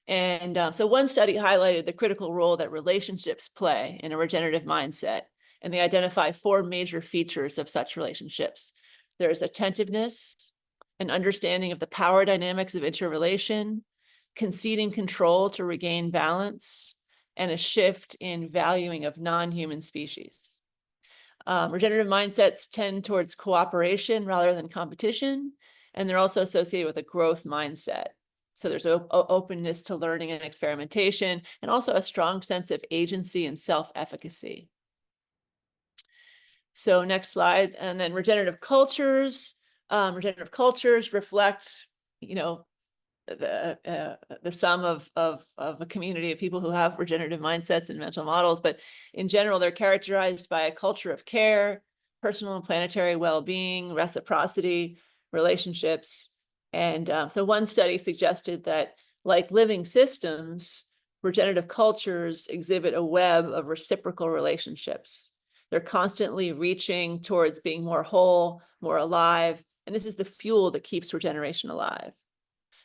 And so one study highlighted the critical role that relationships play in a regenerative mindset, and they identify 4 major features of such relationships. There's attentiveness, an understanding of the power dynamics of interrelation, conceding control to regain balance, and a shift in valuing of non-human species. Regenerative mindsets tend towards cooperation rather than competition, and they're also associated with a growth mindset. So there's an openness to learning and experimentation, and also a strong sense of agency and self-efficacy. So next slide, and then regenerative cultures. Regenerative cultures reflect, the sum of a community of people who have regenerative mindsets and mental models, but in general, they're characterized by a culture of care, personal and planetary well-being, reciprocity, relationships. And so one study suggested that, like living systems, regenerative cultures exhibit a web of reciprocal relationships. They're constantly reaching towards being more whole, more alive, and this is the fuel that keeps regeneration alive.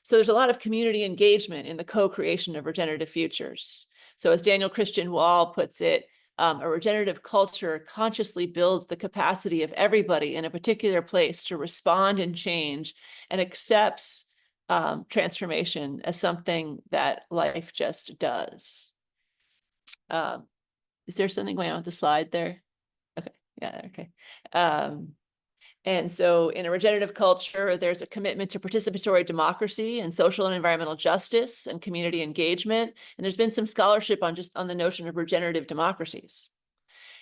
So there's a lot of community engagement in the co-creation of regenerative futures. So as Daniel Christian Wall puts it, a regenerative culture consciously builds the capacity of everybody in a particular place to respond and change, and accepts transformation as something that life just does. Is there something going on with the slide there? Okay, yeah, okay. And so in a regenerative culture, there's a commitment to participatory democracy and social and environmental justice and community engagement. And there's been some scholarship on the notion of regenerative democracies.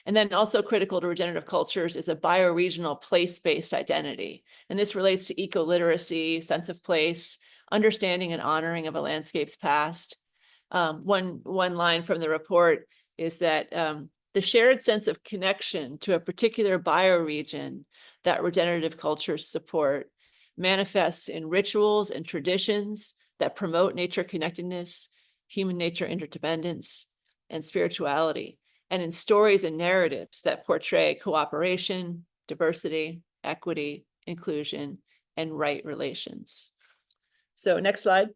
And then also critical to regenerative cultures is a bioregional place-based identity. And this relates to eco-literacy, sense of place, understanding and honoring of a landscape's past. One line from the report is that the shared sense of connection to a particular bioregion that regenerative cultures support manifests in rituals and traditions that promote nature connectedness, human nature interdependence, and spirituality, and in stories and narratives that portray cooperation, diversity, equity, inclusion, and right relations. So next slide.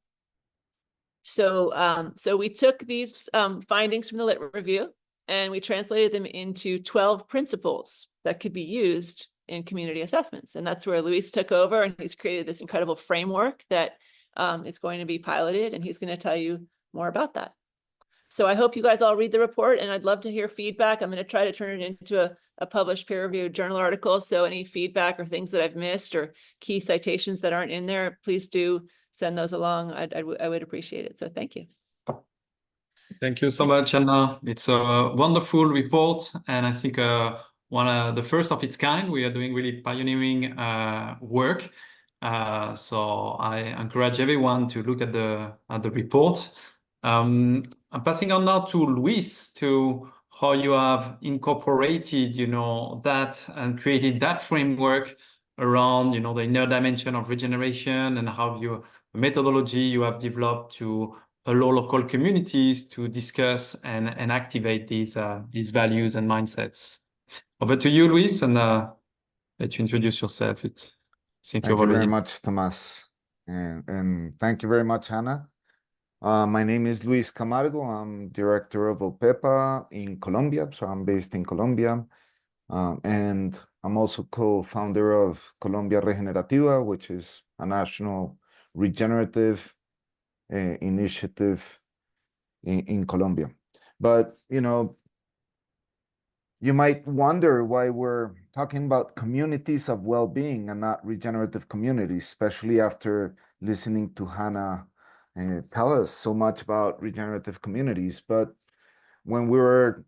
So we took these findings from the Lit Review and we translated them into 12 principles that could be used in community assessments. And that's where Luis took over, and he's created this incredible framework that is going to be piloted, and he's going to tell you more about that. So I hope you guys all read the report, and I'd love to hear feedback. I'm going to try to turn it into a published peer-reviewed journal article. So any feedback or things that I've missed or key citations that aren't in there, please do send those along. I would appreciate it. So thank you. Thank you so much, Anna. It's a wonderful report, and I think one of the first of its kind. We are doing really pioneering work. So I encourage everyone to look at the report. I'm passing on now to Luis to how you have incorporated, that and created that framework around, the inner dimension of regeneration, and how the methodology you have developed to allow local communities to discuss and activate these values and mindsets. Over to you, Luis, and let you introduce yourself. Thank you very much, Tomas, and thank you very much, Hannah. My name is Luis Camargo. I'm director of OPEPA in Colombia, so I'm based in Colombia, and I'm also co-founder of Colombia Regenerativa, which is a national regenerative initiative in Colombia. But, you might wonder why we're talking about communities of well-being and not regenerative communities, especially after listening to Hannah tell us so much about regenerative communities. But when we were,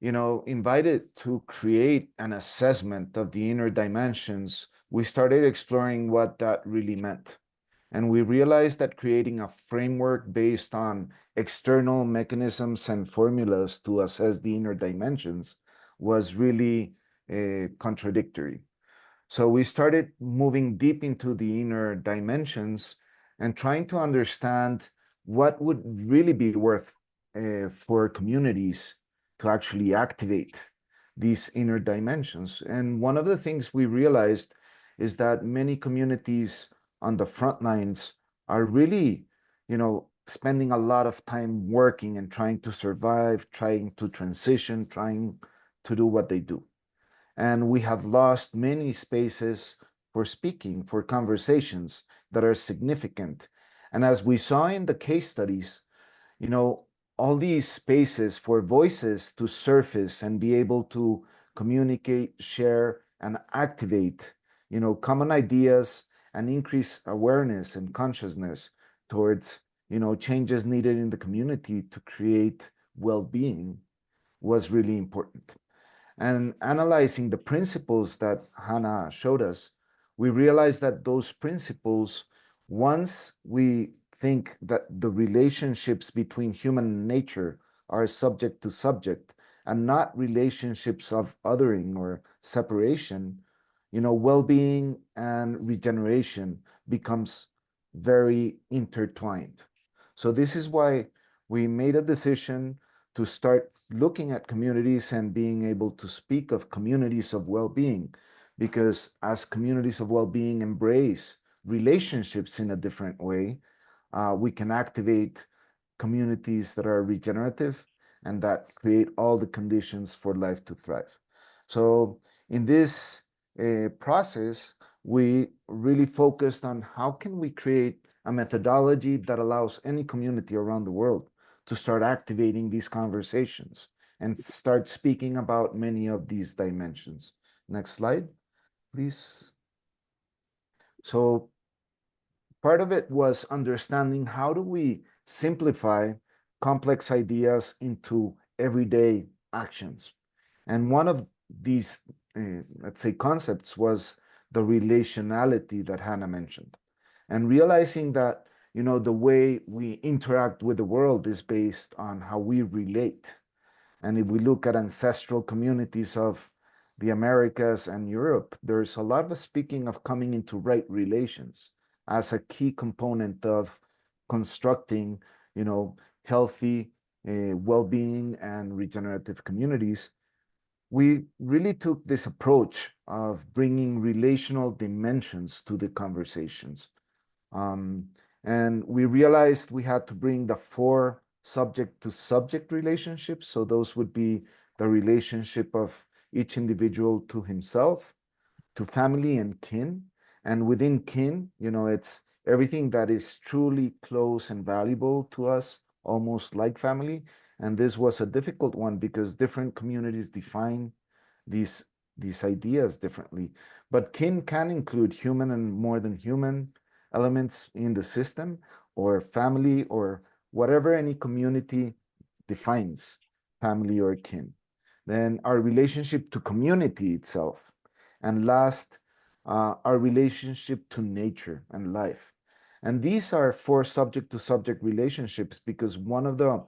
invited to create an assessment of the inner dimensions, we started exploring what that really meant. And we realized that creating a framework based on external mechanisms and formulas to assess the inner dimensions was really contradictory. So we started moving deep into the inner dimensions and trying to understand what would really be worth for communities to actually activate these inner dimensions. And one of the things we realized is that many communities on the front lines are really, spending a lot of time working and trying to survive, trying to transition, trying to do what they do. And we have lost many spaces for speaking, for conversations that are significant. And as we saw in the case studies, all these spaces for voices to surface and be able to communicate, share, and activate, common ideas and increase awareness and consciousness towards, changes needed in the community to create well-being was really important. And analyzing the principles that Hannah showed us, we realized that those principles, once we think that the relationships between human and nature are subject to subject and not relationships of othering or separation, well-being and regeneration becomes very intertwined. So this is why we made a decision to start looking at communities and being able to speak of communities of well-being, because as communities of well-being embrace relationships in a different way, we can activate communities that are regenerative and that create all the conditions for life to thrive. So in this process, we really focused on how can we create a methodology that allows any community around the world to start activating these conversations and start speaking about many of these dimensions. Next slide, please. So part of it was understanding how do we simplify complex ideas into everyday actions. And one of these, let's say, concepts was the relationality that Hannah mentioned. And realizing that, the way we interact with the world is based on how we relate. And if we look at ancestral communities of the Americas and Europe, there's a lot of speaking of coming into right relations as a key component of constructing, healthy well-being and regenerative communities. We really took this approach of bringing relational dimensions to the conversations. And we realized we had to bring the 4 subject-to-subject relationships. So those would be the relationship of each individual to himself, to family and kin. And within kin, it's everything that is truly close and valuable to us, almost like family. And this was a difficult one because different communities define these ideas differently. But kin can include human and more than human elements in the system, or family, or whatever any community defines family or kin. Then our relationship to community itself. And last, our relationship to nature and life. And these are 4 subject-to-subject relationships, because one of the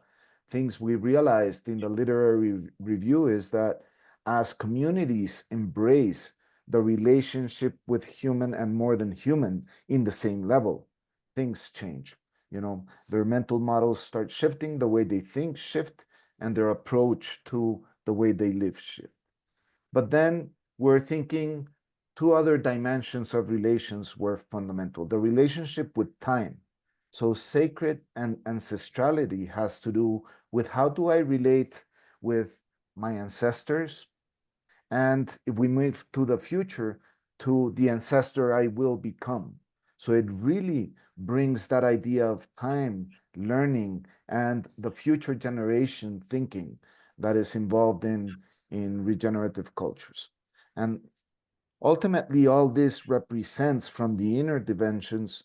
things we realized in the literary review is that as communities embrace the relationship with human and more than human in the same level, things change. You know, their mental models start shifting, the way they think shift, and their approach to the way they live shift. But then we're thinking 2 other dimensions of relations were fundamental. The relationship with time. So sacred and ancestrality has to do with how do I relate with my ancestors, and if we move to the future, to the ancestor I will become. So it really brings that idea of time, learning, and the future generation thinking that is involved in regenerative cultures. And ultimately, all this represents from the inner dimensions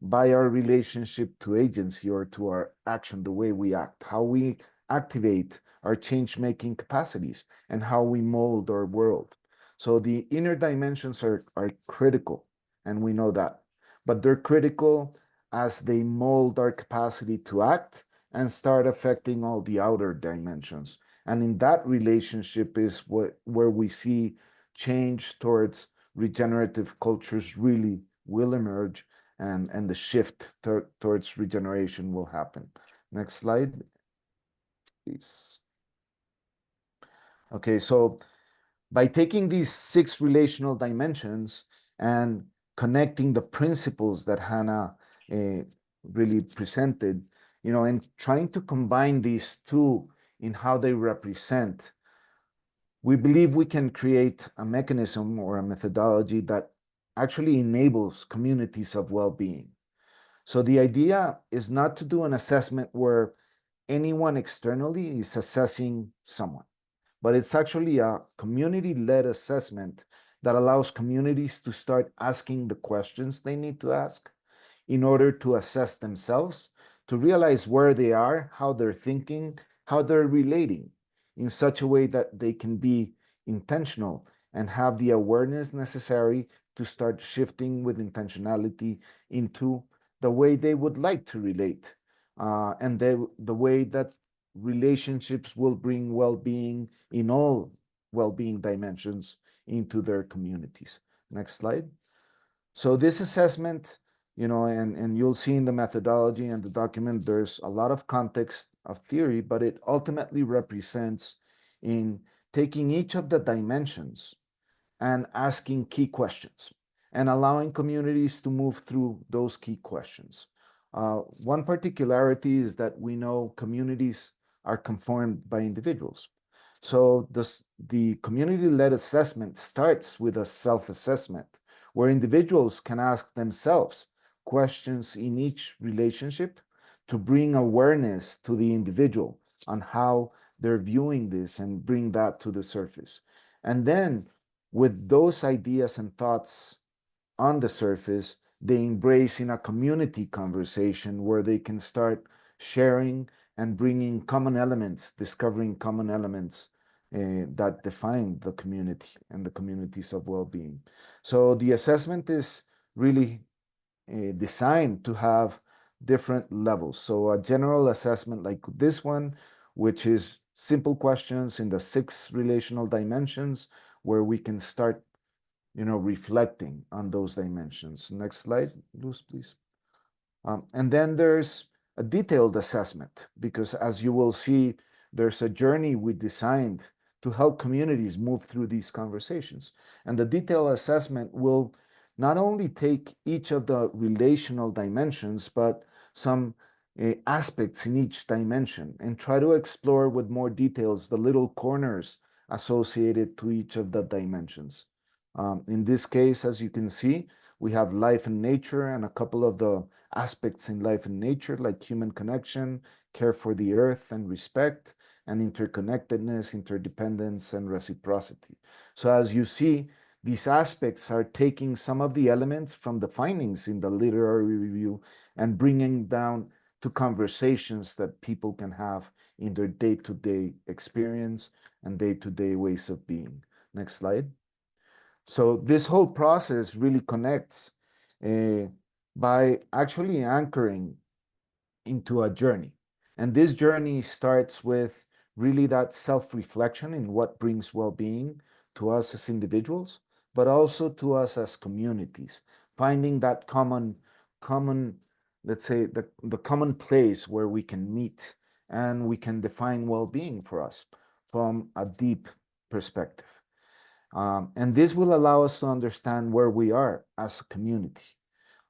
by our relationship to agency, or to our action, the way we act, how we activate our change-making capacities, and how we mold our world. So the inner dimensions are critical, and we know that. But they're critical as they mold our capacity to act and start affecting all the outer dimensions. And in that relationship is where we see change towards regenerative cultures really will emerge, and the shift towards regeneration will happen. Next slide, please. Okay, so by taking these 6 relational dimensions and connecting the principles that Hannah really presented, you know, and trying to combine these 2 in how they represent, we believe we can create a mechanism or a methodology that actually enables communities of well-being. So the idea is not to do an assessment where anyone externally is assessing someone, but it's actually a community-led assessment that allows communities to start asking the questions they need to ask in order to assess themselves, to realize where they are, how they're thinking, how they're relating, in such a way that they can be intentional and have the awareness necessary to start shifting with intentionality into the way they would like to relate, and the way that relationships will bring well-being in all well-being dimensions into their communities. Next slide. So this assessment, you know, and you'll see in the methodology and the document, there's a lot of context of theory, but it ultimately represents in taking each of the dimensions and asking key questions and allowing communities to move through those key questions. One particularity is that we know communities are conformed by individuals. So the community-led assessment starts with a self-assessment where individuals can ask themselves questions in each relationship to bring awareness to the individual on how they're viewing this and bring that to the surface. And then with those ideas and thoughts on the surface, they embrace in a community conversation where they can start sharing and bringing common elements, discovering common elements that define the community and the communities of well-being. So the assessment is really designed to have different levels. So a general assessment like this one, which is simple questions in the 6 relational dimensions, where we can start, you know, reflecting on those dimensions. Next slide, Luz, please. And then there's a detailed assessment, because as you will see, there's a journey we designed to help communities move through these conversations. And the detailed assessment will not only take each of the relational dimensions, but some aspects in each dimension and try to explore with more details the little corners associated to each of the dimensions. In this case, as you can see, We have life and nature and a couple of the aspects in life and nature, like human connection, care for the earth and respect, and interconnectedness, interdependence, and reciprocity. So as you see, these aspects are taking some of the elements from the findings in the literary review and bringing down to conversations that people can have in their day-to-day experience and day-to-day ways of being. Next slide. So this whole process really connects by actually anchoring into a journey. And this journey starts with really that self-reflection in what brings well-being to us as individuals, but also to us as communities, finding that common, let's say, the common place where we can meet and we can define well-being for us from a deep perspective. And this will allow us to understand where we are as a community.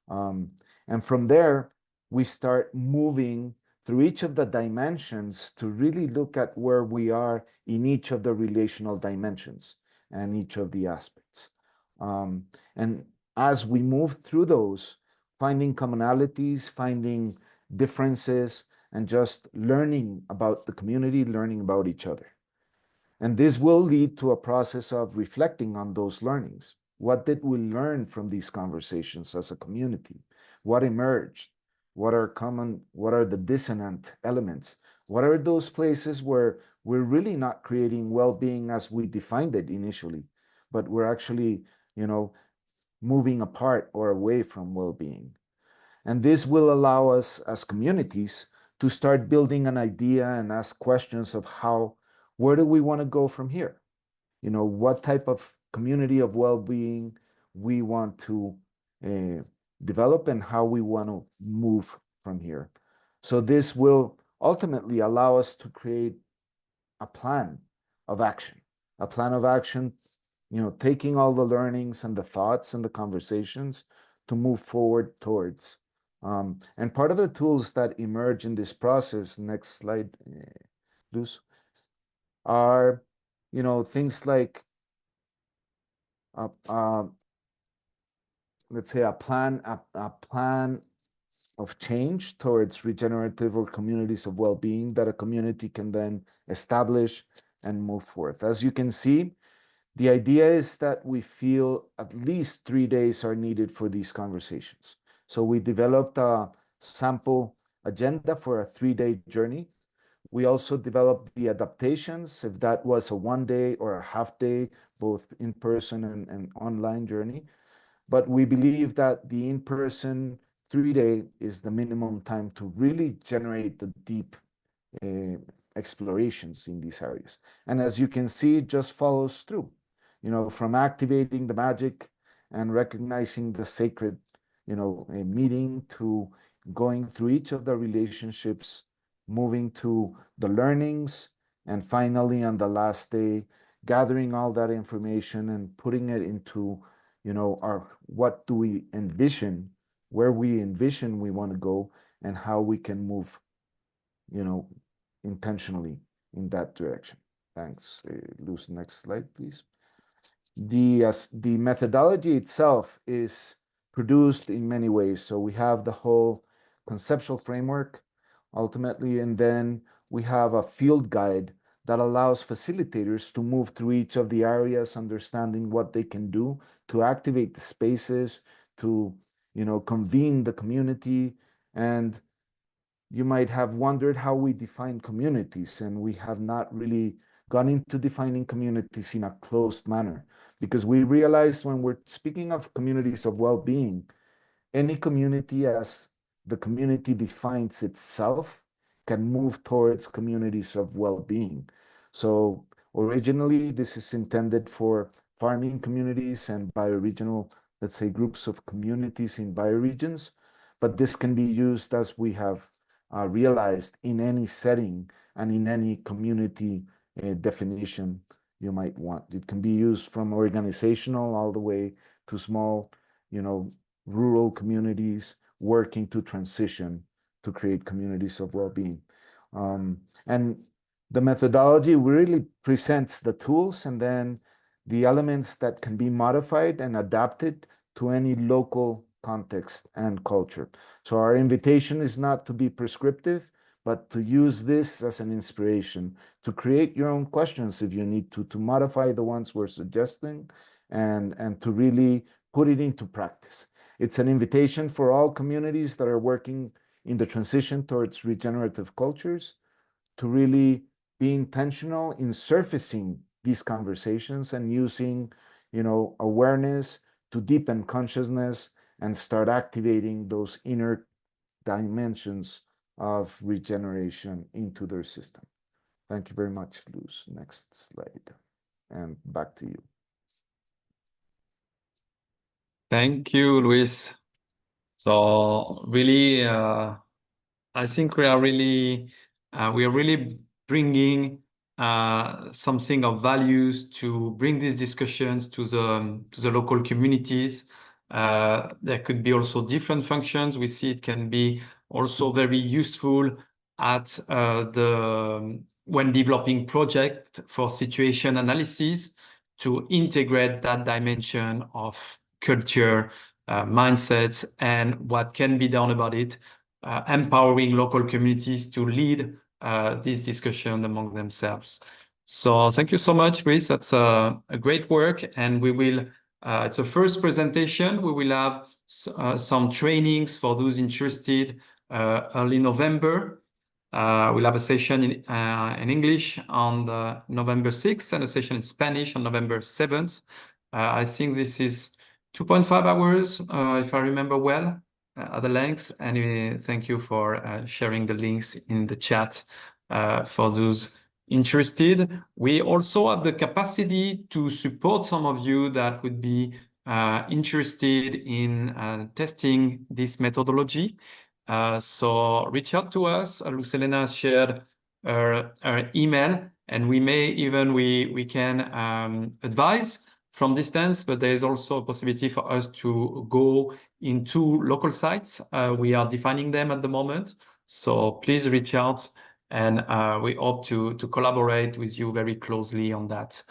And from there, we start moving through each of the dimensions to really look at where we are in each of the relational dimensions and each of the aspects. And as we move through those, finding commonalities, finding differences, and just learning about the community, learning about each other. And this will lead to a process of reflecting on those learnings. What did we learn from these conversations as a community? What emerged? What are the dissonant elements? What are those places where we're really not creating well-being as we defined it initially, but we're actually, moving apart or away from well-being? And this will allow us as communities to start building an idea and ask questions of where do we want to go from here? What type of community of well-being we want to develop and how we want to move from here. So this will ultimately allow us to create a plan of action, taking all the learnings and the thoughts and the conversations to move forward towards. And part of the tools that emerge in this process, next slide, Luz, are, things like, let's say, a plan of change towards regenerative or communities of well-being that a community can then establish and move forth. As you can see, the idea is that we feel at least 3 days are needed for these conversations. So we developed a sample agenda for a 3-day journey. We also developed the adaptations, if that was a 1 day or a half day, both in person and online journey. But we believe that the in-person 3-day is the minimum time to really generate the deep explorations in these areas. And as you can see, it just follows through, from activating the magic and recognizing the sacred, a meeting, to going through each of the relationships, moving to the learnings, and finally on the last day, gathering all that information and putting it into, what do we envision, where we envision we want to go, and how we can move, intentionally in that direction. Thanks. Luz, next slide, please. The methodology itself is produced in many ways. So we have the whole conceptual framework, ultimately, and then we have a field guide that allows facilitators to move through each of the areas, understanding what they can do to activate the spaces, to, convene the community. And you might have wondered how we define communities, and we have not really gone into defining communities in a closed manner, because we realized when we're speaking of communities of well-being, any community as the community defines itself can move towards communities of well-being. So originally, this is intended for farming communities and bioregional, let's say, groups of communities in bioregions, but this can be used, as we have realized, in any setting and in any community definition you might want. It can be used from organizational all the way to small, rural communities working to transition to create communities of well-being. And the methodology really presents the tools and then the elements that can be modified and adapted to any local context and culture. So our invitation is not to be prescriptive, but to use this as an inspiration, to create your own questions if you need to modify the ones we're suggesting, and to really put it into practice. It's an invitation for all communities that are working in the transition towards regenerative cultures to really be intentional in surfacing these conversations and using, awareness to deepen consciousness and start activating those inner dimensions of regeneration into their system. Thank you very much, Luz. Next slide. And back to you. Thank you, Luis. So really, I think we are really bringing something of values to bring these discussions to the local communities. There could be also different functions. We see it can be also very useful at when developing project for situation analysis to integrate that dimension of culture, mindsets, and what can be done about it, empowering local communities to lead this discussion among themselves. So thank you so much, Luis. That's a great work. And we will, it's a first presentation. We will have some trainings for those interested early November. We'll have a session in English on November 6th and a session in Spanish on November 7th. I think this is 2.5 hours, if I remember well, the lengths. And thank you for sharing the links in the chat for those interested. We also have the capacity to support some of you that would be interested in testing this methodology. So reach out to us. Lucelena shared her email, and we can advise from distance, but there is also a possibility for us to go into local sites. We are defining them at the moment, so please reach out, and we hope to collaborate with you very closely on that.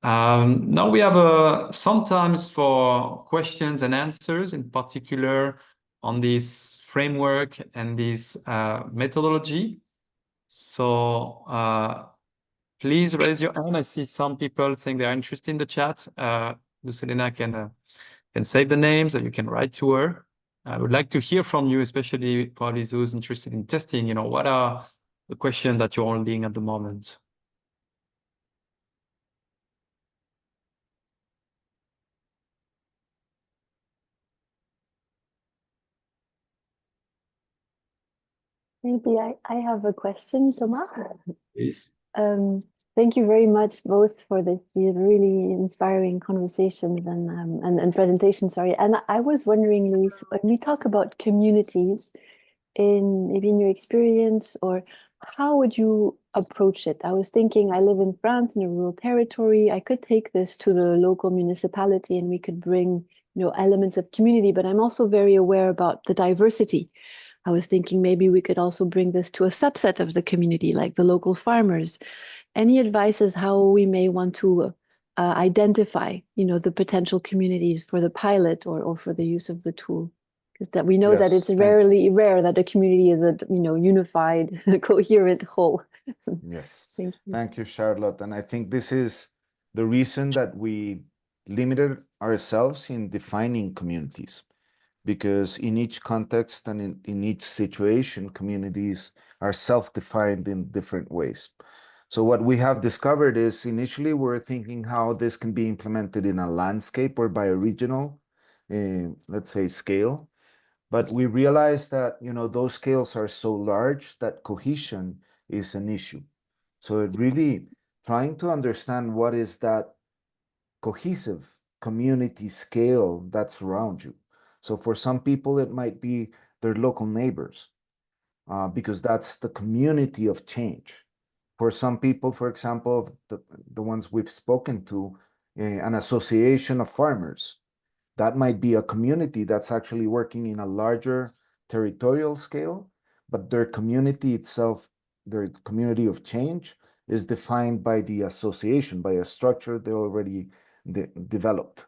Now we have some time for questions and answers, in particular on this framework and this methodology. So please raise your hand. I see some people saying they are interested in the chat. Lucelena can save the names, or you can write to her. I would like to hear from you, especially probably those interested in testing. What are the questions that you're holding at the moment? Maybe I have a question, Thomas. Please. Thank you very much both for this really inspiring conversations and presentation. Sorry, and I was wondering, Luis, when we talk about communities, maybe in your experience, or how would you approach it? I was thinking, I live in France in a rural territory. I could take this to the local municipality, and we could bring elements of community. But I'm also very aware about the diversity. I was thinking maybe we could also bring this to a subset of the community, like the local farmers. Any advice as how we may want to identify, the potential communities for the pilot or for the use of the tool? Because that we know that it's rare that a community is a unified, coherent whole. Yes. Thank you, Charlotte. And I think this is the reason that we limited ourselves in defining communities, because in each context and in each situation, communities are self-defined in different ways. So what we have discovered is initially we're thinking how this can be implemented in a landscape or by a regional, let's say, scale. But we realized that, those scales are so large that cohesion is an issue. So it really trying to understand what is that cohesive community scale that's around you. So for some people, it might be their local neighbors, because that's the community of change. For some people, for example, the ones we've spoken to, an association of farmers, that might be a community that's actually working in a larger territorial scale, but their community itself, their community of change, is defined by the association, by a structure they already developed.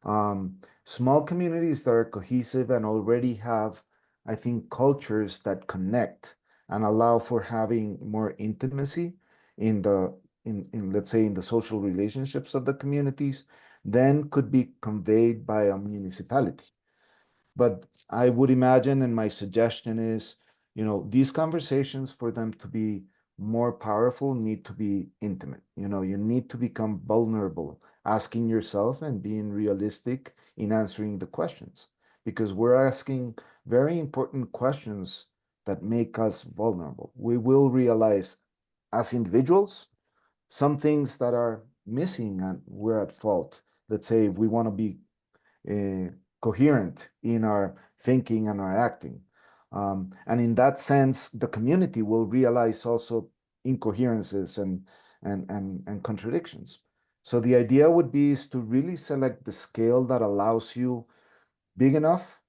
Small communities that are cohesive and already have, I think, cultures that connect and allow for having more intimacy in the let's say in the social relationships of the communities, then could be conveyed by a municipality. But I would imagine, and my suggestion is, these conversations, for them to be more powerful, need to be intimate. You need to become vulnerable, asking yourself and being realistic in answering the questions, because we're asking very important questions that make us vulnerable. We will realize as individuals some things that are missing and we're at fault. Let's say if we want to be coherent in our thinking and our acting. And in that sense, the community will realize also incoherences and contradictions. So the idea would be is to really select the scale that allows you big enough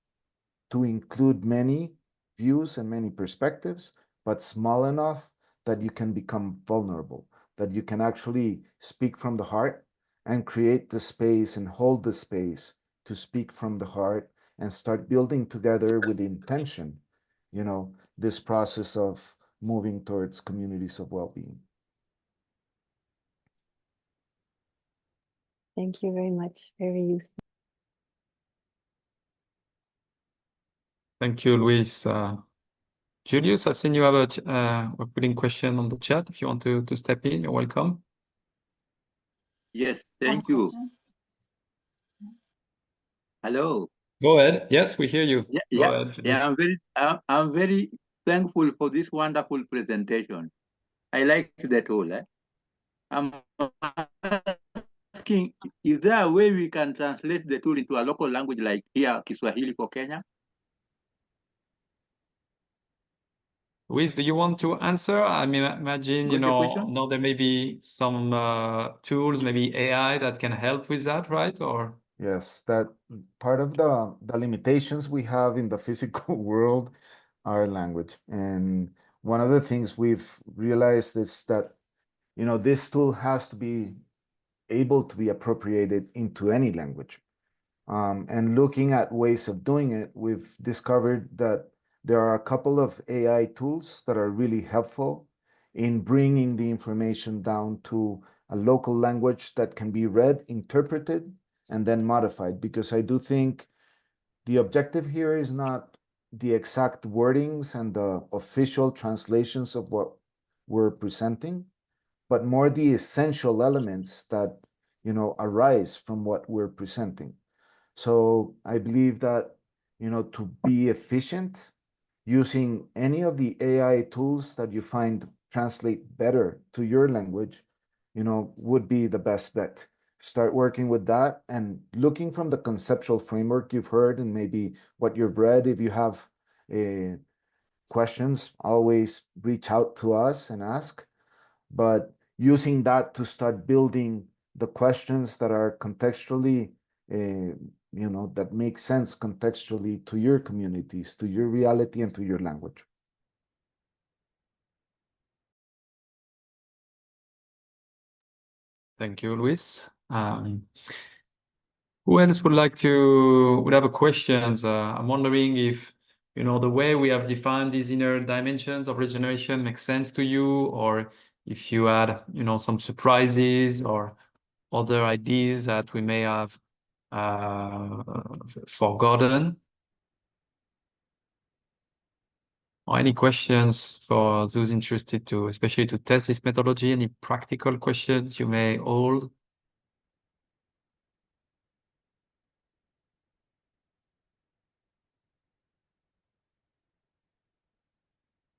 to include many views and many perspectives, but small enough that you can become vulnerable, that you can actually speak from the heart and create the space and hold the space to speak from the heart and start building together with intention, this process of moving towards communities of well-being. Thank you very much. Very useful. Thank you, Luis. Julius, I've seen you have we're putting question on the chat. If you want to step in, you're welcome. Yes, thank you. Hello. Go ahead. Yes, we hear you. Yeah, Go ahead, yeah. I'm very thankful for this wonderful presentation. I like the tool. I'm asking, is there a way we can translate the tool into a local language like here, Kiswahili for Kenya? Luis, do you want to answer? I mean, imagine, now there may be some tools, maybe AI that can help with that, right? Or yes, that part of the limitations we have in the physical world are language. And one of the things we've realized is that, this tool has to be able to be appropriated into any language. And looking at ways of doing it, we've discovered that there are a couple of AI tools that are really helpful in bringing the information down to a local language that can be read, interpreted, and then modified. Because I do think the objective here is not the exact wordings and the official translations of what we're presenting, but more the essential elements that, arise from what we're presenting. So I believe that, to be efficient, using any of the AI tools that you find translate better to your language, would be the best bet. Start working with that and looking from the conceptual framework you've heard and maybe what you've read. If you have questions, always reach out to us and ask. But using that to start building the questions that are contextually that make sense contextually to your communities, to your reality, and to your language. thank you, Luis. Who else would have a questions? I'm wondering if, the way we have defined these inner dimensions of regeneration makes sense to you, or if you had, some surprises or other ideas that we may have forgotten. Or any questions for those interested to, especially to test this methodology? Any practical questions you may hold?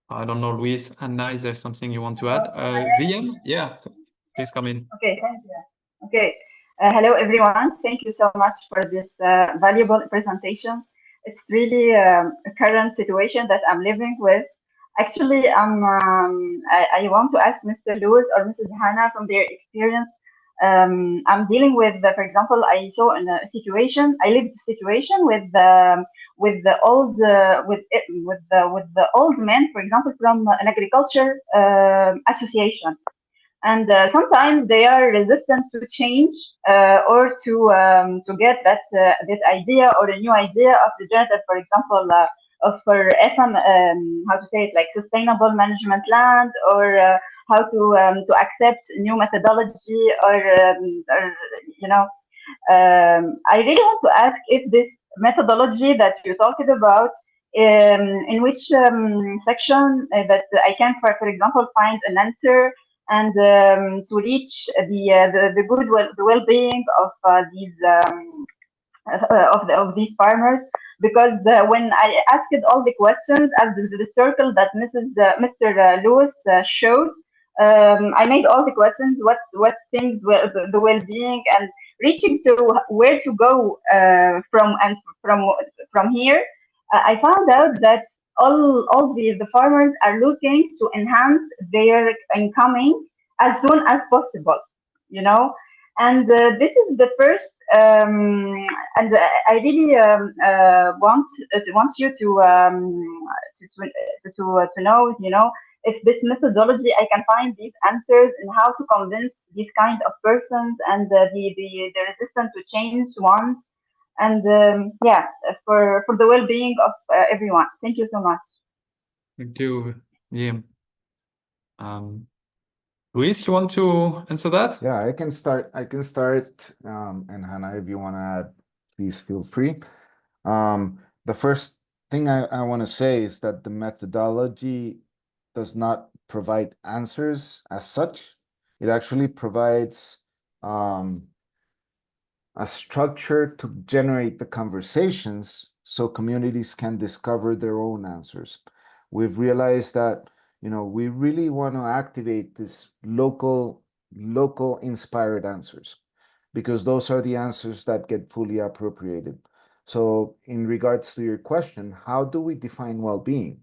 I don't know, Luis, Anna, is there something you want to add? VM, yeah, please come in. Okay, thank you. Okay, hello everyone. Thank you so much for this valuable presentation. It's really a current situation that I'm living with. Actually, I want to ask Mr. Lewis or Mrs. Hannah from their experience. I'm dealing with, for example, I saw in a situation, I lived a situation with the old with the old men, for example, from an agriculture association. and sometimes they are resistant to change or to get that idea or a new idea of regenerative, for example, of for SM, how to say it, like sustainable management land, or how to accept new methodology, or you know. I really want to ask if this methodology that you talked about, in which section that I can, for example, find an answer, and to reach the good the well-being of these of these farmers, because when I asked all the questions as the circle that Mr. Lewis showed, I made all the questions, what things were the well-being, and reaching to where to go from here. I found out that all the farmers are looking to enhance their incoming as soon as possible, you know. And this is the first, and I really want you to know, you know, if this methodology I can find these answers and how to convince these kind of persons, and the resistant to change ones, and yeah, for the well-being of everyone. Thank you so much. Thank you. Yeah. Luis, you want to answer that? Yeah, I can start. And Hannah, if you want to add, please feel free. The first thing I want to say is that the methodology does not provide answers as such. It actually provides a structure to generate the conversations so communities can discover their own answers. We've realized that, you know, we really want to activate this local inspired answers, because those are the answers that get fully appropriated. So in regards to your question, how do we define well-being?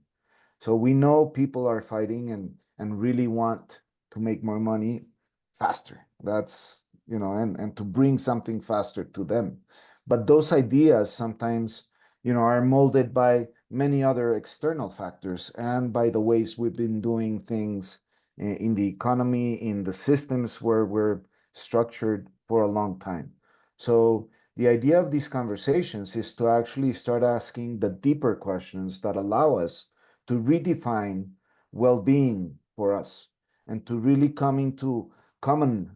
So we know people are fighting and really want to make more money faster. That's, you know, and to bring something faster to them. But those ideas sometimes, you know, are molded by many other external factors and by the ways we've been doing things in the economy, in the systems where we're structured for a long time. So the idea of these conversations is to actually start asking the deeper questions that allow us to redefine well-being for us, and to really come into common,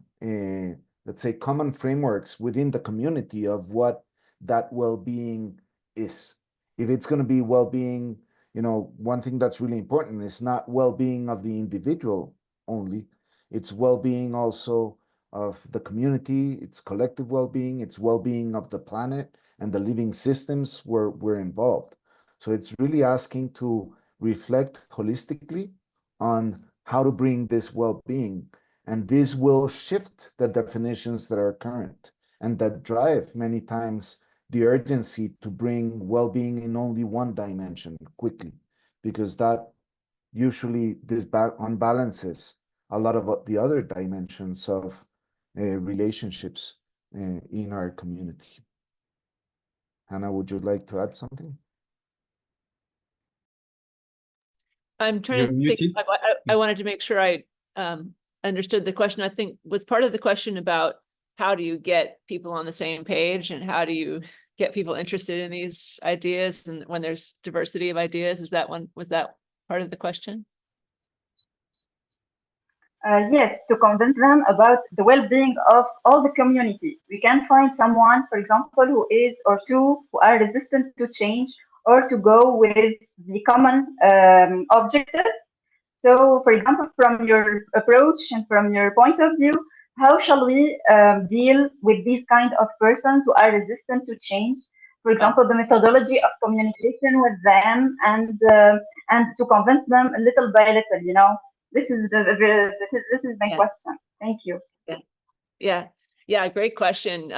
let's say, common frameworks within the community of what that well-being is. If it's going to be well-being, you know, one thing that's really important is not well-being of the individual only, it's well-being also of the community, it's collective well-being, it's well-being of the planet and the living systems where we're involved. So it's really asking to reflect holistically on how to bring this well-being, and this will shift the definitions that are current and that drive many times the urgency to bring well-being in only one dimension quickly, because that usually unbalances a lot of the other dimensions of relationships in our community. Hannah, would you like to add something? I'm trying You're to think. muted. I wanted to make sure I understood the question. I think was part of the question about how do you get people on the same page, and how do you get people interested in these ideas, and when there's diversity of ideas. Was that part of the question? Yes, to convince them about the well-being of all the community. We can find someone, for example, who is, or two, who are resistant to change, or to go with the common objective. So, for example, from your approach and from your point of view, how shall we deal with these kind of persons who are resistant to change? For example, the methodology of communication with them, and to convince them little by little. You know, this is this is my question. Thank you. Yeah, great question.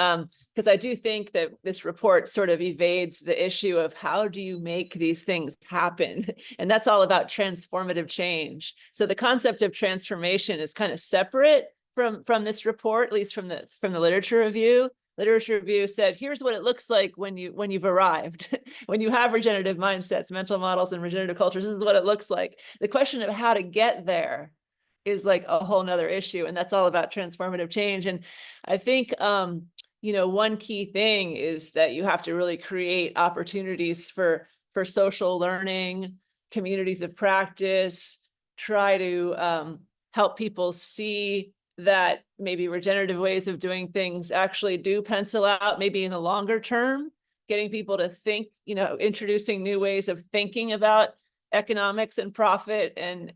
Because I do think that this report sort of evades the issue of how do you make these things happen? And that's all about transformative change. So the concept of transformation is kind of separate from this report, at least from the literature review. Literature review said, here's what it looks like when you've arrived, when you have regenerative mindsets, mental models, and regenerative cultures. This is what it looks like. The question of how to get there is like a whole nother issue, and that's all about transformative change. And I think you know, one key thing is that you have to really create opportunities for social learning, communities of practice, try to help people see that maybe regenerative ways of doing things actually do pencil out, maybe in the longer term, getting people to think, you know, introducing new ways of thinking about economics and profit, and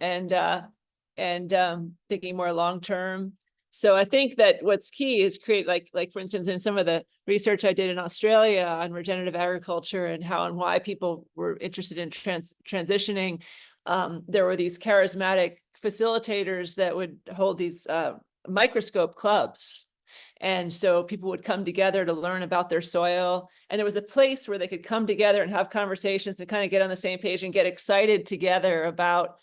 thinking more long term. So I think that what's key is create, like for instance, in some of the research I did in Australia on regenerative agriculture and how and why people were interested in transitioning, there were these charismatic facilitators that would hold these microscope clubs. And so people would come together to learn about their soil. And there was a place where they could come together and have conversations and kind of get on the same page and get excited together about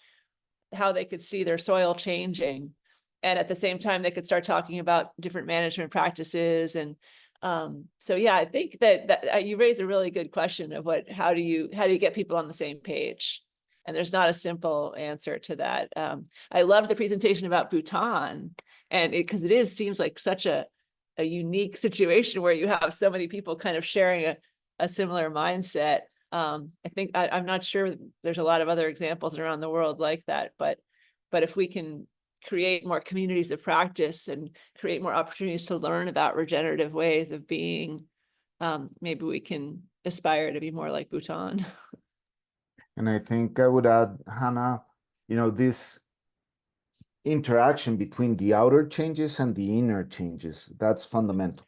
how they could see their soil changing. And at the same time, they could start talking about different management practices. And so, yeah, I think that you raise a really good question of how do you get people on the same page? And there's not a simple answer to that. I love the presentation about Bhutan, and because it seems like such a unique situation where you have so many people kind of sharing a similar mindset. I think I'm not sure there's a lot of other examples around the world like that, but if we can create more communities of practice and create more opportunities to learn about regenerative ways of being, maybe we can aspire to be more like Bhutan. And I think I would add, Hannah, you know, this interaction between the outer changes and the inner changes, that's fundamental.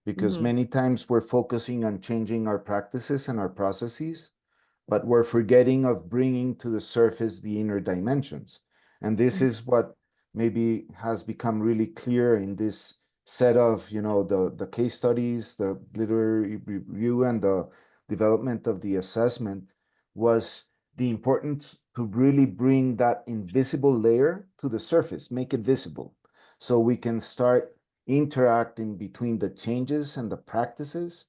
Because many times we're focusing on changing our practices and our processes, but we're forgetting of bringing to the surface the inner dimensions. And this is what maybe has become really clear in this set of, you know, the case studies, the literary review, and the development of the assessment, was the importance to really bring that invisible layer to the surface, make it visible, so we can start interacting between the changes and the practices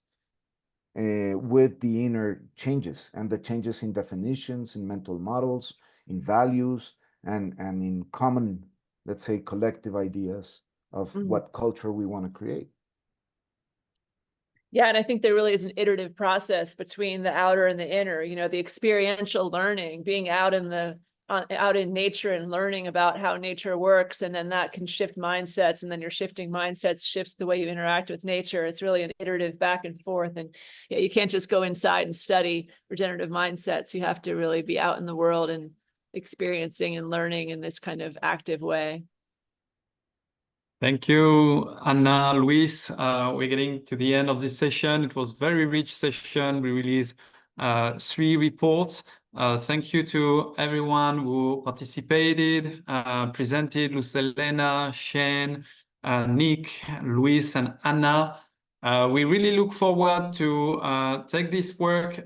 with the inner changes and the changes in definitions, in mental models, in values, and in common, let's say, collective ideas of what culture we want to create. Yeah, and I think there really is an iterative process between the outer and the inner, you know, the experiential learning, being out in nature and learning about how nature works, and then that can shift mindsets, and then your shifting mindsets shifts the way you interact with nature. It's really an iterative back and forth, and yeah, you can't just go inside and study regenerative mindsets. You have to really be out in the world and experiencing and learning in this kind of active way. Thank you, Anna, Luis. We're getting to the end of this session. It was a very rich session. We released 3 reports. Thank you to everyone who participated, presented, Lucelena, Shane, Nick, Luis, and Anna. We really look forward to take this work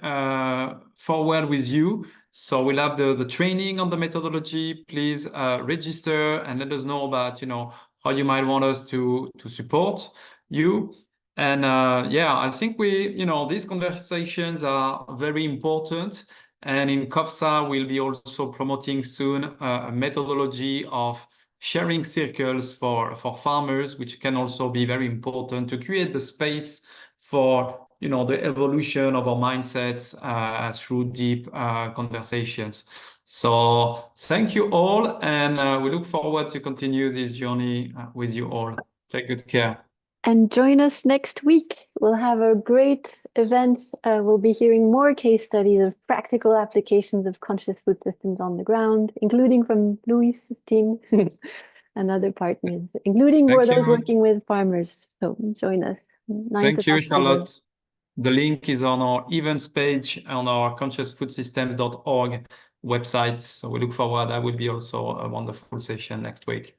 forward with you. So we'll have the training on the methodology. Please register and let us know about, you know, how you might want us to support you. And yeah, I think these conversations are very important. And in CoFSA, we'll be also promoting soon a methodology of sharing circles for farmers, which can also be very important to create the space for, you know, the evolution of our mindsets through deep conversations. So thank you all, and we look forward to continue this journey with you all. Take good care. And join us next week. We'll have a great event. We'll be hearing more case studies of practical applications of conscious food systems on the ground, including from Luis' team and other partners, including those working with farmers. So join us. Thank you, Charlotte. The link is on our events page on our consciousfoodsystems.org website. So we look forward. That will be also a wonderful session next week.